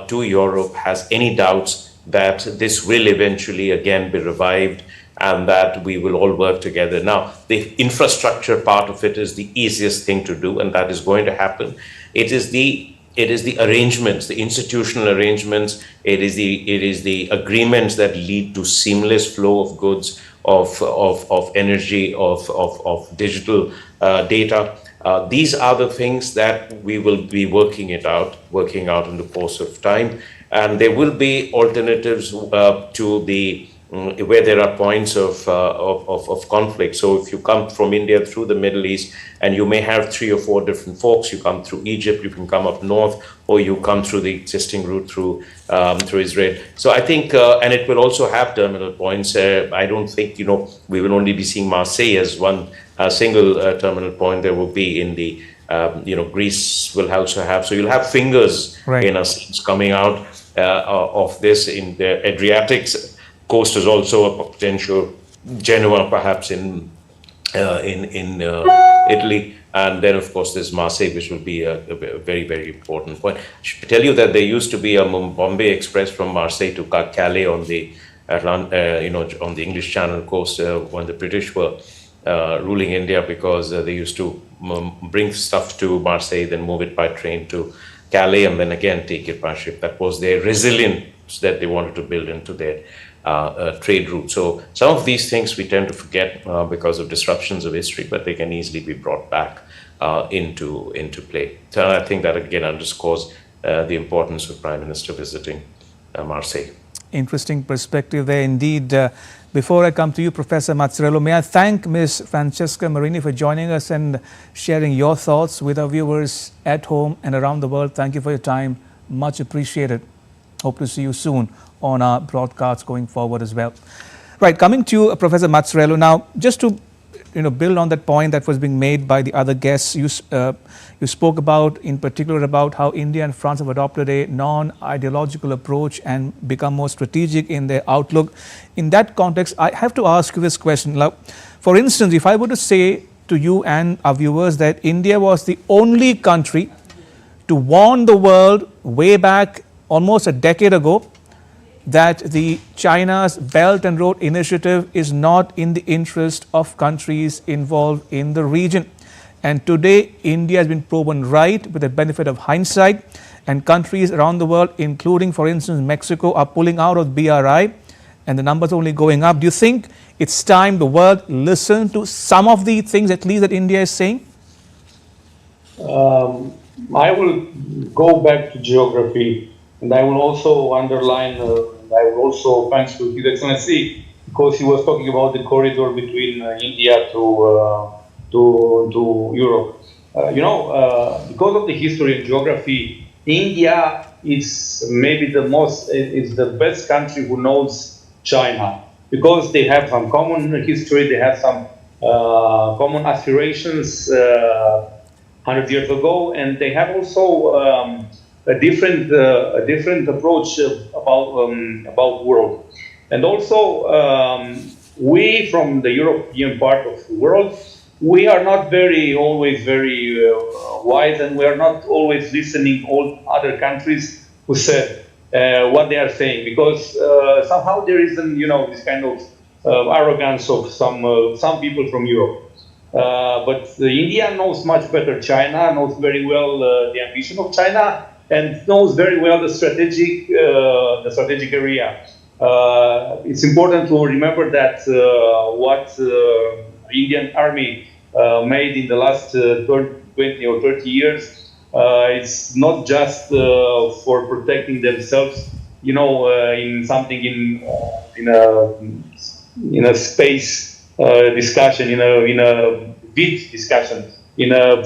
S10: to Europe has any doubts that this will eventually again be revived and that we will all work together. Now, the infrastructure part of it is the easiest thing to do, and that is going to happen. It is the arrangements, the institutional arrangements. It is the agreements that lead to seamless flow of goods, of energy, of digital data. These are the things that we will be working out in the course of time, and there will be alternatives to the where there are points of conflict. So if you come from India through the Middle East, and you may have 3 or 4 different forks, you come through Egypt, you can come up north, or you come through the existing route through Israel. So I think, and it will also have terminal points. I don't think, we will only be seeing Marseille as one single terminal point. There will be in the, Greece will also have. So you'll have fingers, in a sense, coming out of this. In the Adriatic coast is also a potential. Genoa, perhaps in in Italy. And then, of course, there's Marseille, which will be a very, very important point. I should tell you that there used to be a Bombay Express from Marseille to Calais on the on the English Channel coast when the British were ruling India, because they used to bring stuff to Marseille, then move it by train to Calais, and then again take it by ship. That was their resilience that they wanted to build into their trade route. So some of these things we tend to forget because of disruptions of history, but they can easily be brought back into play. So I think that again underscores the importance of Prime Minister visiting Marseille.
S1: Interesting perspective there indeed. Before I come to you, Professor Mazzarello, may I thank Ms. Francesca Marini for joining us and sharing your thoughts with our viewers at home and around the world. Thank you for your time. Much appreciated. Hope to see you soon on our broadcasts going forward as well. Right, coming to you, Professor Mazzarello. Now, just to build on that point that was being made by the other guests, you spoke about, in particular, about how India and France have adopted a non-ideological approach and become more strategic in their outlook. In that context, I have to ask you this question. Now, for instance, if I were to say to you and our viewers that India was the only country to warn the world way back almost a decade ago that the China's Belt and Road Initiative is not in the interest of countries involved in the region. And today, India has been proven right with the benefit of hindsight, and countries around the world, including, for instance, Mexico, are pulling out of BRI, and the numbers are only going up. Do you think it's time the world listen to some of the things, at least, that India is saying?
S12: I will go back to geography, and I will also underline, thanks to His Excellency, because he was talking about the corridor between India to Europe. Because of the history and geography, India is maybe the best country who knows China, because they have some common history, they have some common aspirations 100 years ago, and they have also a different approach about world. And also, we from the European part of the world, we are not always very wise, and we are not always listening all other countries who said what they are saying, because somehow there is this kind of arrogance of some people from Europe. But India knows much better China, knows very well the ambition of China, and knows very well the strategic area. It's important to remember that what the Indian Army made in the last 20 or 30 years, it's not just for protecting themselves, in something in a space discussion, in a big discussion,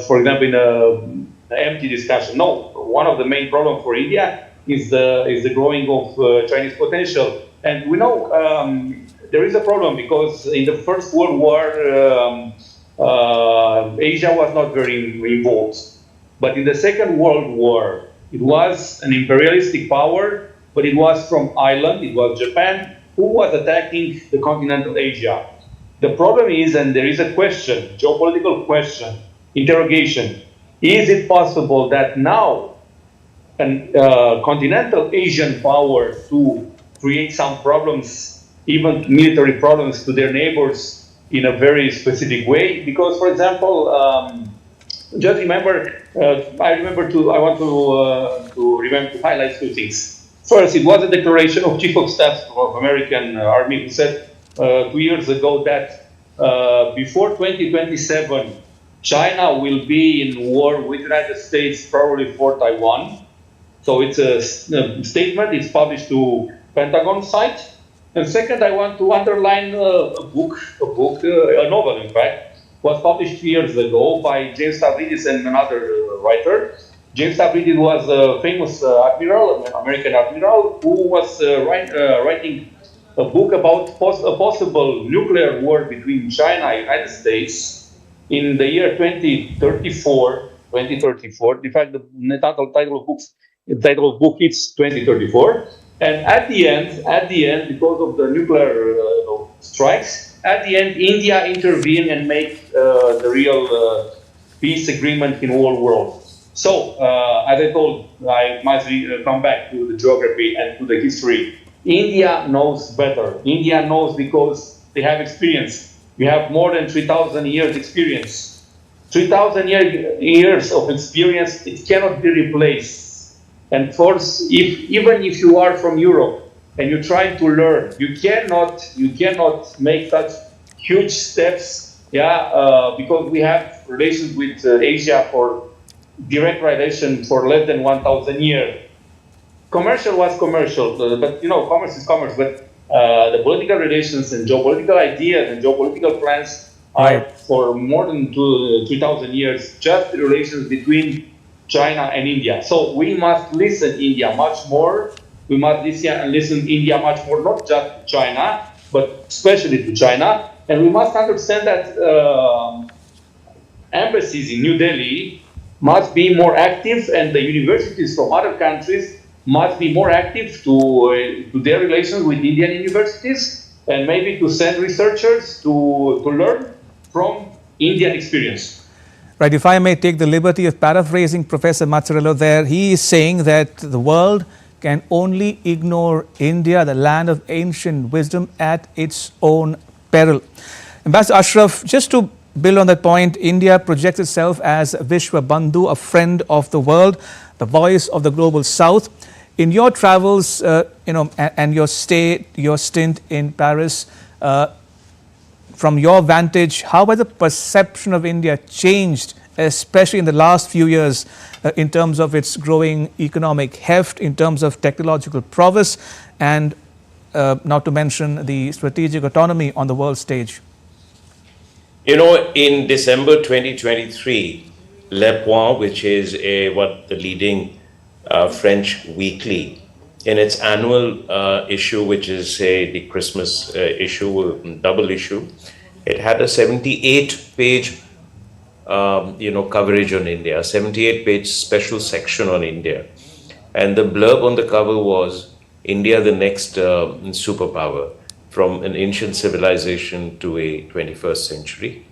S12: for example, in an empty discussion. No, one of the main problems for India is the growing of Chinese potential, and we know there is a problem because in the First World War, Asia was not very involved, but in the Second World War, it was an imperialistic power, but it was from Ireland, it was Japan, who was attacking the continental Asia. The problem is, and there is a question, geopolitical question, interrogation, is it possible that now a continental Asian power to create some problems, even military problems to their neighbors in a very specific way? Because, for example, just remember, I want to highlight two things. First, it was a declaration of Chief of Staff of American Army who said 2 years ago that before 2027, China will be in war with the United States, probably for Taiwan. So it's a statement, it's published to Pentagon site. And second, I want to underline a novel, in fact, was published 2 years ago by James Stavridis and another writer. James Stavridis was a famous admiral, an American admiral, who was writing a book about a possible nuclear war between China and the United States in the year 2034. In fact, the title of book is 2034. And at the end, because of the nuclear strikes, at the end, India intervened and make the real peace agreement in whole world. So, as I told, I must come back to the geography and to the history. India knows better. India knows because they have experience. We have more than 3,000 years experience. 3,000 years of experience, it cannot be replaced. And first, even if you are from Europe and you're trying to learn, you cannot make such huge steps, because we have relations with Asia for direct relation for less than 1,000 years. Commercial was commercial, but commerce is commerce. But the political relations and geopolitical ideas and geopolitical plans are for more than 2,000 years just the relations between China and India. So we must listen India much more. We must listen India much more, not just China, but especially to China. And we must understand that embassies in New Delhi must be more active, and the universities from other countries must be more active to their relations with Indian universities, and maybe to send researchers to learn from Indian experience.
S1: Right, if I may take the liberty of paraphrasing Professor Mazzarello there, he is saying that the world can only ignore India, the land of ancient wisdom, at its own peril. Ambassador Ashraf, just to build on that point, India projects itself as Vishwa Bandhu, a friend of the world, the voice of the global south. In your travels, and your stint in Paris, from your vantage, how has the perception of India changed, especially in the last few years, in terms of its growing economic heft, in terms of technological prowess, and not to mention the strategic autonomy on the world stage?
S10: In December 2023, Le Point, which is the leading French weekly, in its annual issue, which is the Christmas issue, double issue, it had a 78-page coverage on India, a 78-page special section on India. And the blurb on the cover was, India the next superpower, from an ancient civilization to a 21st century.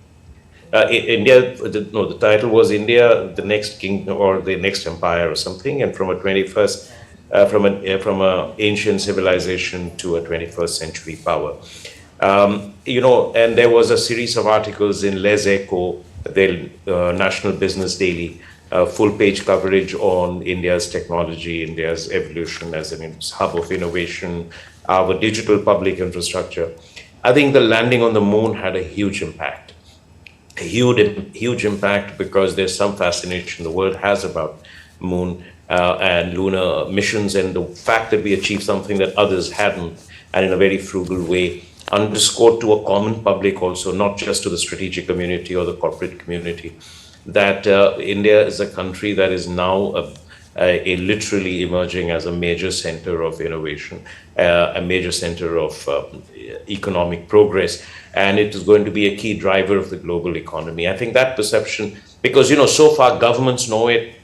S10: The title was India, the next king or the next empire or something, and from a 21st, from an ancient civilization to a 21st century power. And there was a series of articles in Les Echos, the National Business Daily, full-page coverage on India's technology, India's evolution as a hub of innovation, our digital public infrastructure. I think the landing on the moon had a huge impact. A huge impact, because there's some fascination the world has about moon and lunar missions, and the fact that we achieved something that others hadn't, and in a very frugal way, underscored to a common public also, not just to the strategic community or the corporate community, that India is a country that is now literally emerging as a major center of innovation, a major center of economic progress, and it is going to be a key driver of the global economy. I think that perception, because so far governments know it,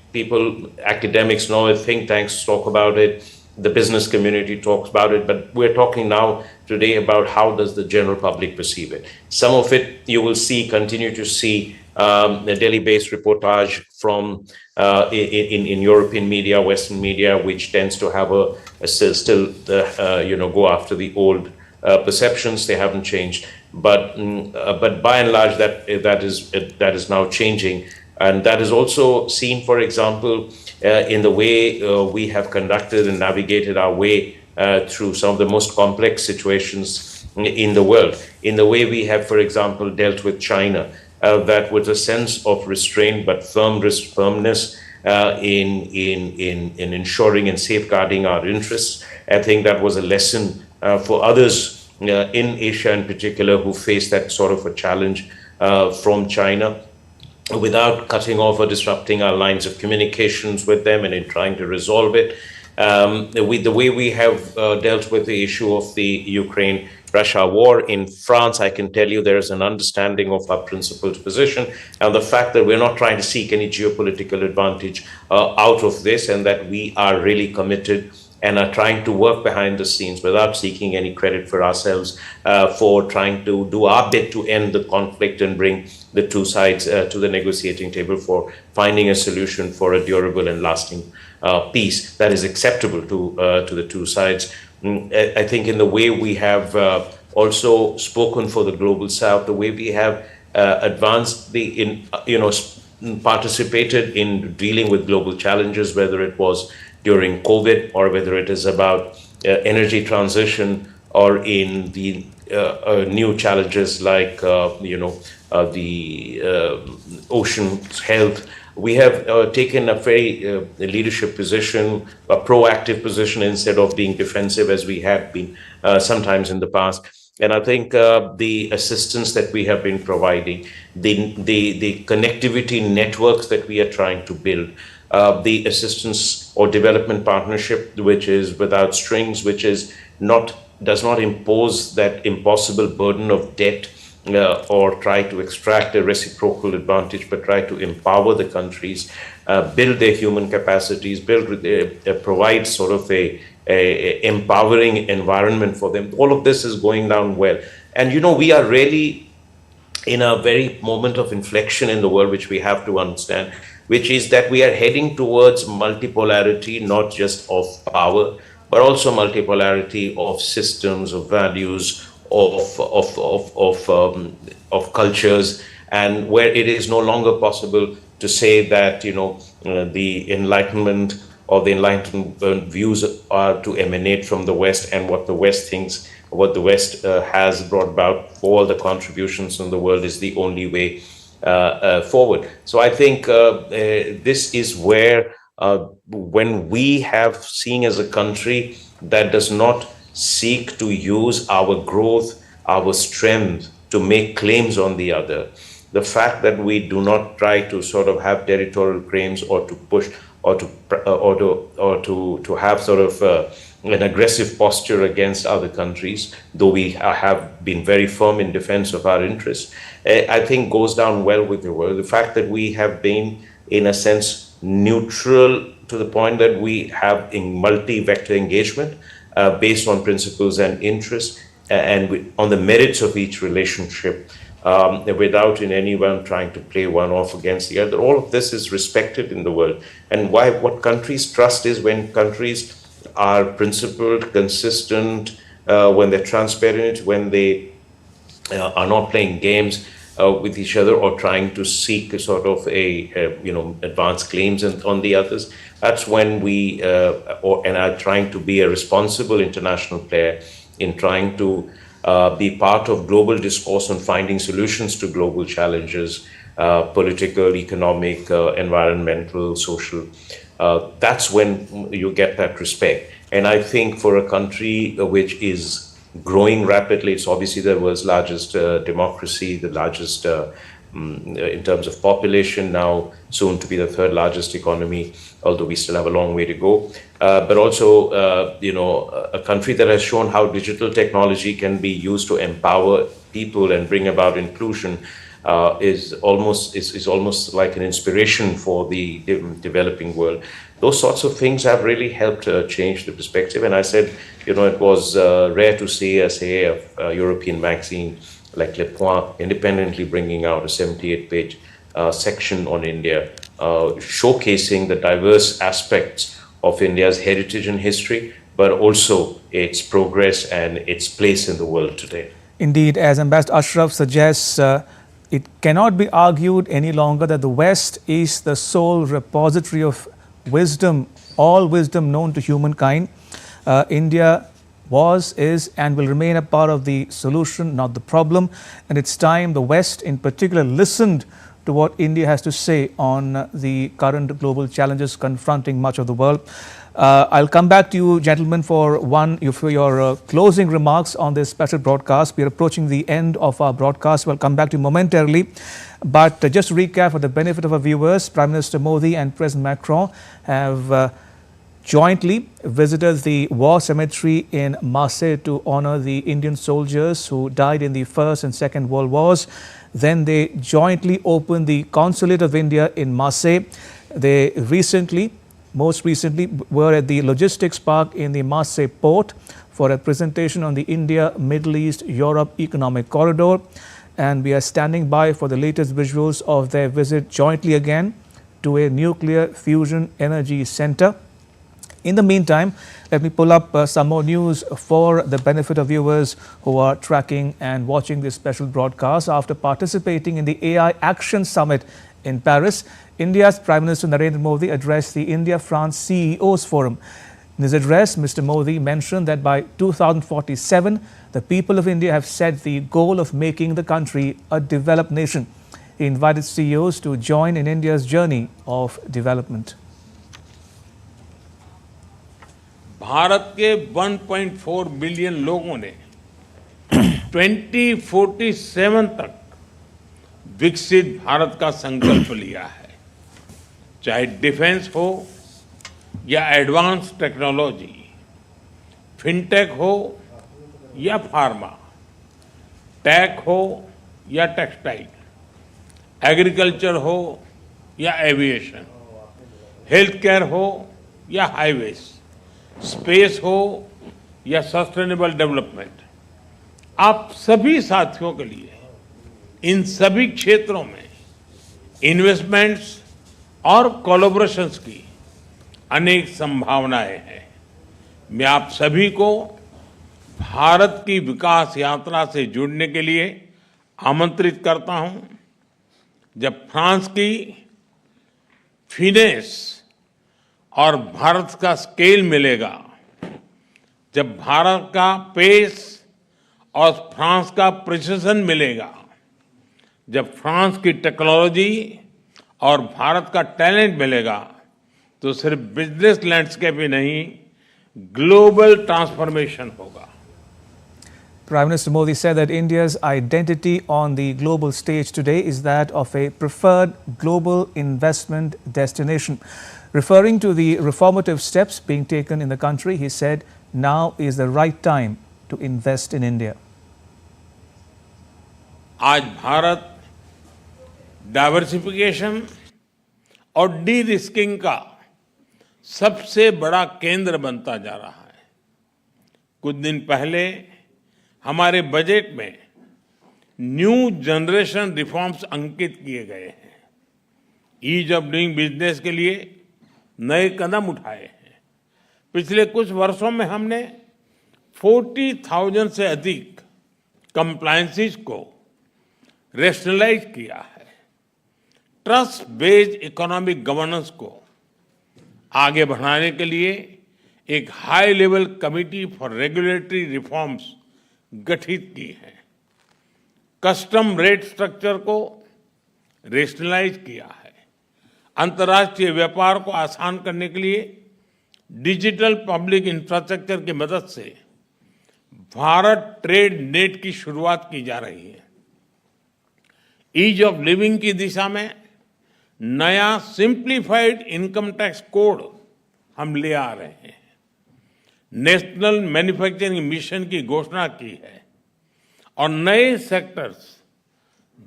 S10: academics know it, think tanks talk about it, the business community talks about it, but we're talking now today about how does the general public perceive it. Some of it you will continue to see a Delhi-based reportage from in European media, Western media, which tends to have still go after the old perceptions. They haven't changed, but by and large that is now changing, and that is also seen, for example, in the way we have conducted and navigated our way through some of the most complex situations in the world, in the way we have, for example, dealt with China. That with a sense of restraint but firmness in ensuring and safeguarding our interests. I think that was a lesson for others in Asia in particular who face that sort of a challenge from China, without cutting off or disrupting our lines of communications with them and in trying to resolve it. With the way we have dealt with the issue of the Ukraine-Russia war in France, I can tell you there is an understanding of our principled position and the fact that we're not trying to seek any geopolitical advantage out of this, and that we are really committed and are trying to work behind the scenes without seeking any credit for ourselves for trying to do our bit to end the conflict and bring the two sides to the negotiating table for finding a solution for a durable and lasting peace that is acceptable to the two sides. I think in the way we have also spoken for the global south, the way we have advanced participated in dealing with global challenges, whether it was during COVID or whether it is about energy transition or in the new challenges like the ocean health. We have taken a very leadership position, a proactive position instead of being defensive as we have been sometimes in the past. And I think the assistance that we have been providing, the connectivity networks that we are trying to build, the assistance or development partnership, which is without strings, which is does not impose that impossible burden of debt or try to extract a reciprocal advantage, but try to empower the countries, build their human capacities, provide sort of a empowering environment for them. All of this is going down well. And, we are really in a very moment of inflection in the world, which we have to understand, which is that we are heading towards multipolarity, not just of power, but also multipolarity of systems, of values, of cultures, and where it is no longer possible to say that, the Enlightenment or the Enlightenment views are to emanate from the West, and what the West thinks, what the West has brought about, all the contributions in the world is the only way forward. So I think this is where, when we have seen as a country that does not seek to use our growth, our strength to make claims on the other, the fact that we do not try to sort of have territorial claims or to push or to have sort of an aggressive posture against other countries, though we have been very firm in defense of our interests, I think goes down well with the world. The fact that we have been, in a sense, neutral to the point that we have in multi-vector engagement based on principles and interests and on the merits of each relationship, without in anyone trying to play one off against the other. All of this is respected in the world. And what countries trust is when countries are principled, consistent, when they're transparent, when they are not playing games with each other or trying to seek a sort of advanced claims on the others. That's when we are trying to be a responsible international player in trying to be part of global discourse on finding solutions to global challenges, political, economic, environmental, social. That's when you get that respect. And I think for a country which is growing rapidly, it's obviously the world's largest democracy, the largest in terms of population, now soon to be the third largest economy, although we still have a long way to go. But also, a country that has shown how digital technology can be used to empower people and bring about inclusion is almost like an inspiration for the developing world. Those sorts of things have really helped change the perspective. And I said, it was rare to see a European magazine like Le Point independently bringing out a 78-page section on India, showcasing the diverse aspects of India's heritage and history, but also its progress and its place in the world today.
S1: Indeed, as Ambassador Ashraf suggests, it cannot be argued any longer that the West is the sole repository of wisdom, all wisdom known to humankind. India was, is, and will remain a part of the solution, not the problem. And it's time the West in particular listened to what India has to say on the current global challenges confronting much of the world. I'll come back to you, gentlemen, for your closing remarks on this special broadcast. We are approaching the end of our broadcast. We'll come back to you momentarily. But just to recap for the benefit of our viewers, Prime Minister Modi and President Macron have jointly visited the war cemetery in Marseille to honor the Indian soldiers who died in the First and Second World Wars. Then they jointly opened the Consulate of India in Marseille. They recently most recently were at the logistics park in the Marseille port for a presentation on the India-Middle East-Europe economic corridor. And we are standing by for the latest visuals of their visit jointly again to a nuclear fusion energy center. In the meantime, let me pull up some more news for the benefit of viewers who are tracking and watching this special broadcast. After participating in the AI Action Summit in Paris, India's Prime Minister Narendra Modi addressed the India-France CEOs Forum. In his address, Mr. Modi mentioned that by 2047, the people of India have set the goal of making the country a developed nation. He invited CEOs to join in India's journey of development.
S3: Bharat के 1.4 billion लोगों ने 2047 तक विकसित भारत का संकल्प लिया है, चाहे डिफेंस हो या एडवांस टेक्नोलॉजी, फिनटेक हो या फार्मा, टेक हो या टेक्सटाइल, एग्रीकल्चर हो या एविएशन, हेल्थ केयर हो या हाईवेज, स्पेस हो या सस्टेनेबल डेवलपमेंट। आप सभी साथियों के लिए इन सभी क्षेत्रों में इन्वेस्टमेंट्स और कोलैबोरेशंस की अनेक संभावनाएं हैं। मैं आप सभी को भारत की विकास यात्रा से जुड़ने के लिए आमंत्रित करता हूं। जब फ्रांस की फिनेस और भारत का स्केल मिलेगा, जब भारत का पेस और फ्रांस का प्रिसिजन मिलेगा, जब फ्रांस की टेक्नोलॉजी और भारत का टैलेंट मिलेगा, तो सिर्फ बिजनेस लैंडस्केप ही नहीं, ग्लोबल ट्रांसफॉर्मेशन होगा।
S1: Prime Minister Modi said that India's identity on the global stage today is that of a preferred global investment destination. Referring to the reformative steps being taken in the country, he said, now is the right time to invest in India.
S3: आज Bharat diversification और D risking का सबसे बड़ा केंद्र बनता जा रहा है। कुछ दिन पहले हमारे बजट में न्यू जनरेशन रिफॉर्म्स अंकित किए गए हैं। ईज ऑफ डूइंग बिजनेस के लिए नए कदम उठाए हैं। पिछले कुछ वर्षों में हमने 40,000 से अधिक कंप्लायंसेस को रेशनलाइज किया है। ट्रस्ट बेस्ड इकोनॉमिक गवर्नेंस को आगे बढ़ाने के लिए एक high level committee for regulatory reforms गठित की है। कस्टम रेट स्ट्रक्चर को रेशनलाइज किया है। अंतर्राष्ट्रीय व्यापार को आसान करने के लिए डिजिटल पब्लिक इंफ्रास्ट्रक्चर की मदद से भारत ट्रेड नेट की शुरुआत की जा रही है। ईज ऑफ लिविंग की दिशा में नया सिंप्लीफाइड इनकम टैक्स कोड हम ले आ रहे हैं। नेशनल मैन्युफैक्चरिंग मिशन की घोषणा की है और नए सेक्टर्स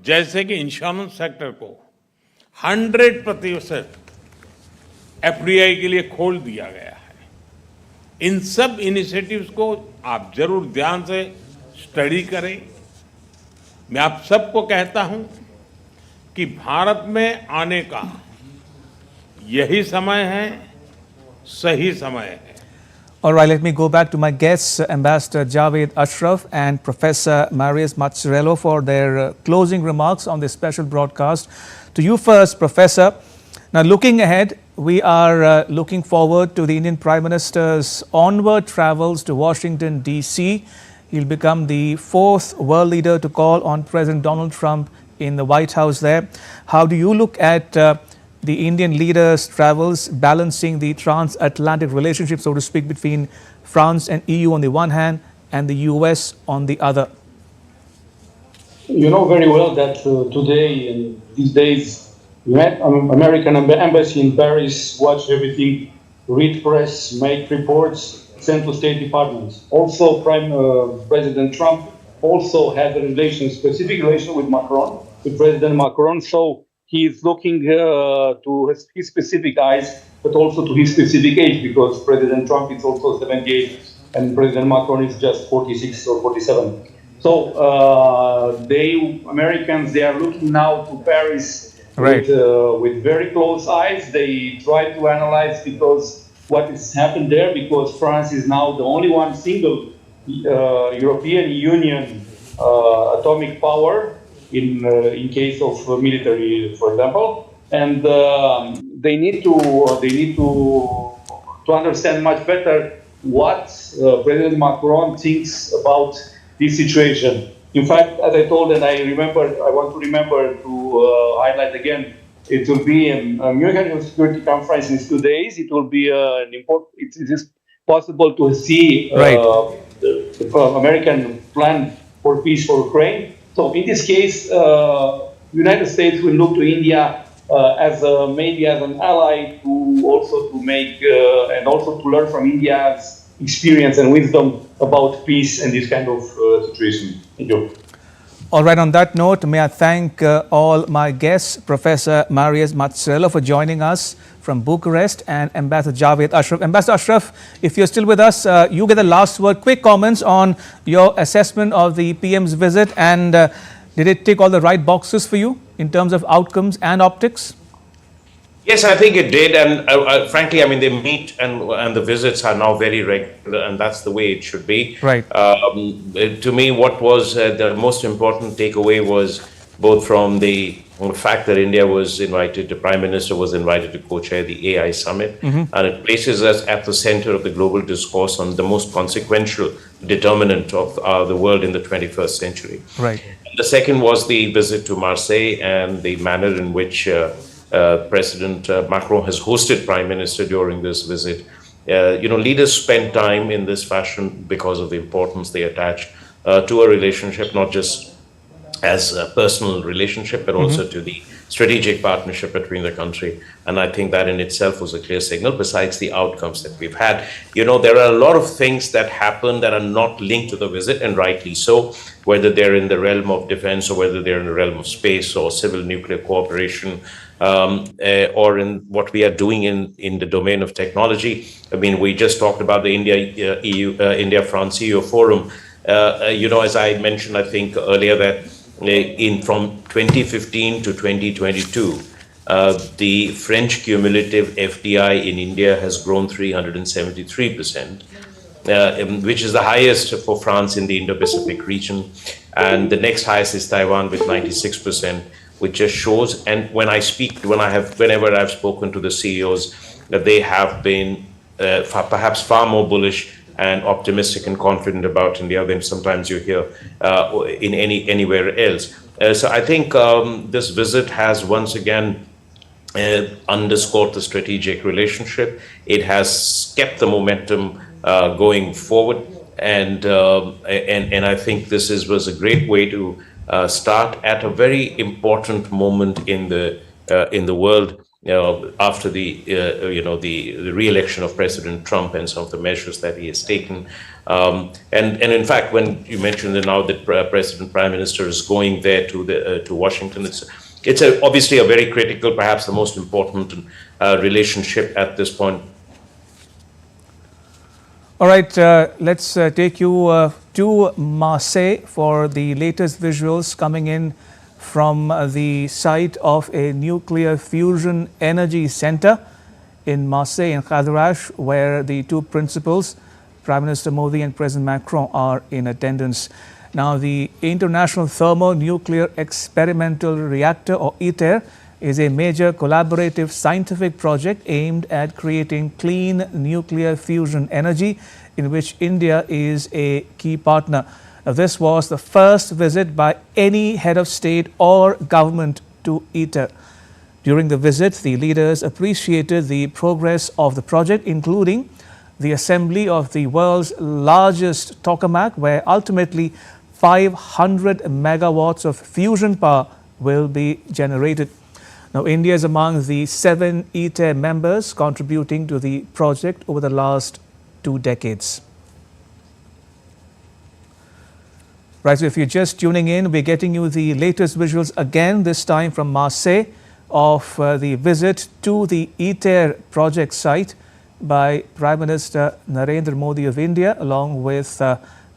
S3: जैसे कि इंश्योरेंस सेक्टर को 100% एफडीआई के लिए खोल दिया गया है। इन सब इनिशिएटिव्स को आप जरूर ध्यान से स्टडी करें। मैं आप सबको कहता हूं कि भारत में आने का यही समय है, सही समय है।
S1: All right, let me go back to my guests, Ambassador Javed Ashraf and Professor Marius Mazzarello, for their closing remarks on this special broadcast. To you first, Professor. Now, looking ahead, we are looking forward to the Indian Prime Minister's onward travels to Washington, D.C. He'll become the 4th world leader to call on President Donald Trump in the White House there. How do you look at the Indian leaders' travels, balancing the transatlantic relationship, so to speak, between France and EU on the one hand and the US on the other?
S22: You know very well that today and these days, American embassy in Paris, watch everything, read press, make reports, send to State Departments. Also, President Trump also had a specific relation with Macron, with President Macron. So he is looking to his specific eyes, but also to his specific age, because President Trump is also 78 and President Macron is just 46 or 47. So Americans, they are looking now to Paris with very close eyes. They try to analyze what has happened there, because France is now the only one single European Union atomic power in case of military, for example, and they need to understand much better what President Macron thinks about this situation. In fact, as I told, and I want to remember to highlight again, it will be a Munich Security Conference in 2 days. It will be an important. It is possible to see the American plan for peace for Ukraine. So in this case, United States will look to India as maybe as an ally to make and also to learn from India's experience and wisdom about peace and this kind of situation. Thank you.
S1: All right, on that note, may I thank all my guests, Professor Marius Mazzarello, for joining us from Bucharest, and Ambassador Javed Ashraf. Ambassador Ashraf, if you're still with us, you get the last word. Quick comments on your assessment of the PM's visit, and did it tick all the right boxes for you in terms of outcomes and optics?
S10: Yes, I think it did, and frankly, I mean, they meet and the visits are now very regular, and that's the way it should be.
S1: Right.
S10: To me, what was the most important takeaway was both from the fact that India was invited, the Prime Minister was invited to co-chair the AI Summit, and it places us at the center of the global discourse on the most consequential determinant of the world in the 21st century.
S1: Right.
S10: The second was the visit to Marseille and the manner in which President Macron has hosted Prime Minister during this visit. Leaders spend time in this fashion because of the importance they attach to a relationship, not just as a personal relationship, but also to the strategic partnership between the country. And I think that in itself was a clear signal, besides the outcomes that we've had. There are a lot of things that happen that are not linked to the visit, and rightly so, whether they're in the realm of defense or whether they're in the realm of space or civil nuclear cooperation, or in what we are doing in the domain of technology. I mean, we just talked about the India-France EU forum. As I mentioned, I think earlier, that from 2015 to 2022, the French cumulative FDI in India has grown 373%, which is the highest for France in the Indo-Pacific region. And the next highest is Taiwan with 96%, which just shows. And whenever I've spoken to the CEOs, that they have been perhaps far more bullish and optimistic and confident about India than sometimes you hear anywhere else. So I think this visit has once again underscored the strategic relationship. It has kept the momentum going forward, and I think this was a great way to start at a very important moment in the world. After the re-election of President Trump and some of the measures that he has taken, and in fact, when you mentioned now that President Prime Minister is going there to Washington, it's obviously a very critical, perhaps the most important relationship at this point.
S1: All right, let's take you to Marseille for the latest visuals coming in from the site of a nuclear fusion energy center in Marseille and Cadarache, where the two principals, Prime Minister Modi and President Macron, are in attendance. Now, the International Thermonuclear Experimental Reactor, or ITER, is a major collaborative scientific project aimed at creating clean nuclear fusion energy, in which India is a key partner. This was the first visit by any head of state or government to ITER. During the visit, the leaders appreciated the progress of the project, including the assembly of the world's largest tokamak, where ultimately 500 megawatts of fusion power will be generated. Now, India is among the 7 ITER members contributing to the project over the last 2 decades. Right, so if you're just tuning in, we're getting you the latest visuals again, this time from Marseille, of the visit to the ITER project site by Prime Minister Narendra Modi of India along with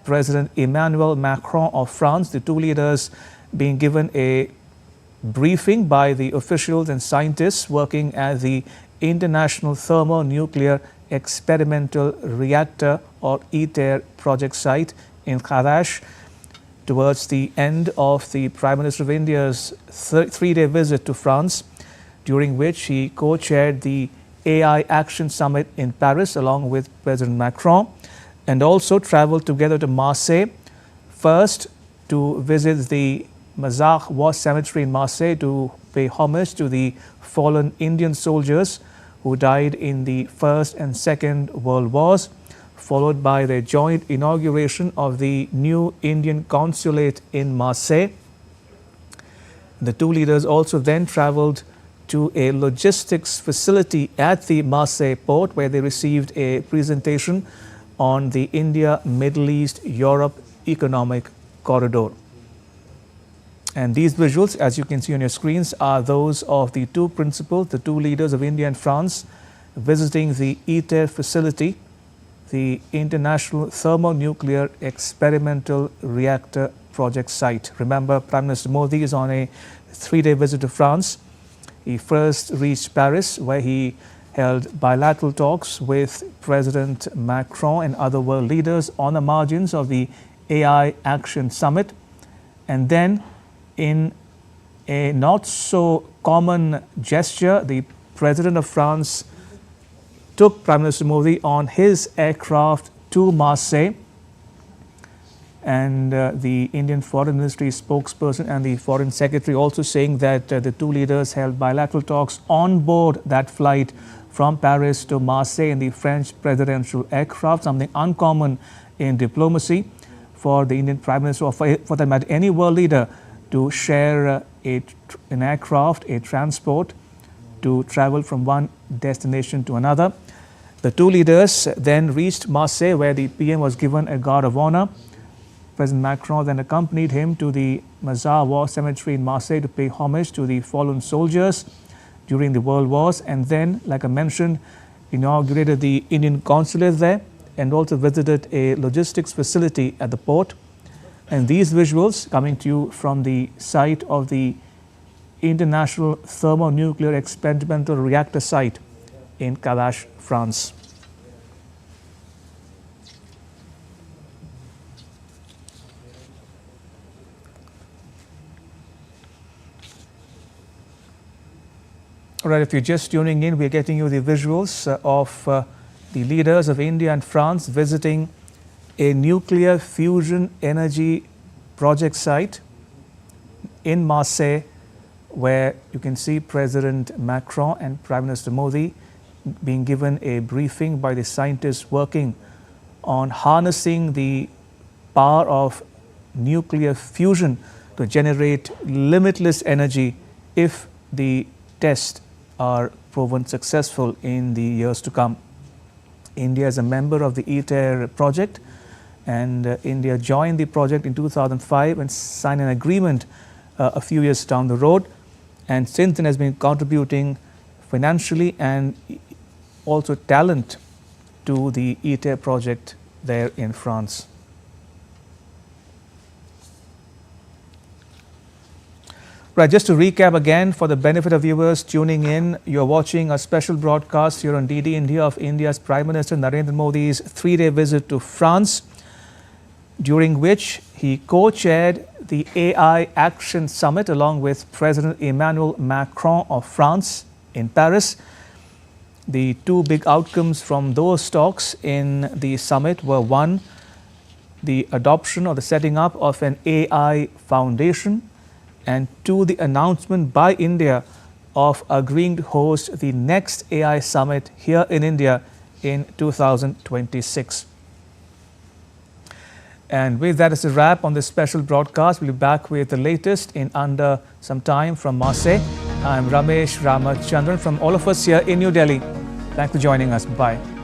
S1: President Emmanuel Macron of France, the two leaders being given a briefing by the officials and scientists working at the International Thermonuclear Experimental Reactor or ITER project site in Kharach towards the end of the Prime Minister of India's three-day visit to France, during which he co-chaired the AI Action Summit in Paris along with President Macron, and also traveled together to Marseille, first to visit the Mazar War Cemetery in Marseille to pay homage to the fallen Indian soldiers who died in the First and Second World Wars, followed by the joint inauguration of the new Indian Consulate in Marseille. The two leaders also then traveled to a logistics facility at the Marseille port where they received a presentation on the India-Middle East-Europe Economic Corridor. And these visuals, as you can see on your screens, are those of the two principals, the two leaders of India and France, visiting the ITER facility, the International Thermonuclear Experimental Reactor project site. Remember, Prime Minister Modi is on a three-day visit to France. He first reached Paris, where he held bilateral talks with President Macron and other world leaders on the margins of the AI Action Summit. And then, in a not so common gesture, the President of France took Prime Minister Modi on his aircraft to Marseille, and the Indian Foreign Ministry spokesperson and the Foreign Secretary also saying that the two leaders held bilateral talks on board that flight from Paris to Marseille in the French presidential aircraft, something uncommon in diplomacy for the Indian Prime Minister or for that matter any world leader to share an aircraft, a transport, to travel from one destination to another. The two leaders then reached Marseille, where the PM was given a guard of honor. President Macron then accompanied him to the Mazar War Cemetery in Marseille to pay homage to the fallen soldiers during the World Wars, and then, like I mentioned, inaugurated the Indian Consulate there and also visited a logistics facility at the port. And these visuals coming to you from the site of the International Thermonuclear Experimental Reactor site in Kharach, France. All right, if you're just tuning in, we're getting you the visuals of the leaders of India and France visiting a nuclear fusion energy project site in Marseille, where you can see President Macron and Prime Minister Modi being given a briefing by the scientists working on harnessing the power of nuclear fusion to generate limitless energy if the tests are proven successful in the years to come. India is a member of the ITER project, and India joined the project in 2005 and signed an agreement a few years down the road, and since then has been contributing financially and also talent to the ITER project there in France. Right, just to recap again for the benefit of viewers tuning in, you're watching a special broadcast here on DD India of India's Prime Minister Narendra Modi's three-day visit to France, during which he co-chaired the AI Action Summit along with President Emmanuel Macron of France in Paris. The two big outcomes from those talks in the summit were: one, the adoption or the setting up of an AI foundation, and two, the announcement by India of agreeing to host the next AI summit here in India in 2026. And with that as a wrap on this special broadcast, we'll be back with the latest in under some time from Marseille. I'm Ramesh Ramachandran from all of us here in New Delhi. Thanks for joining us. Bye.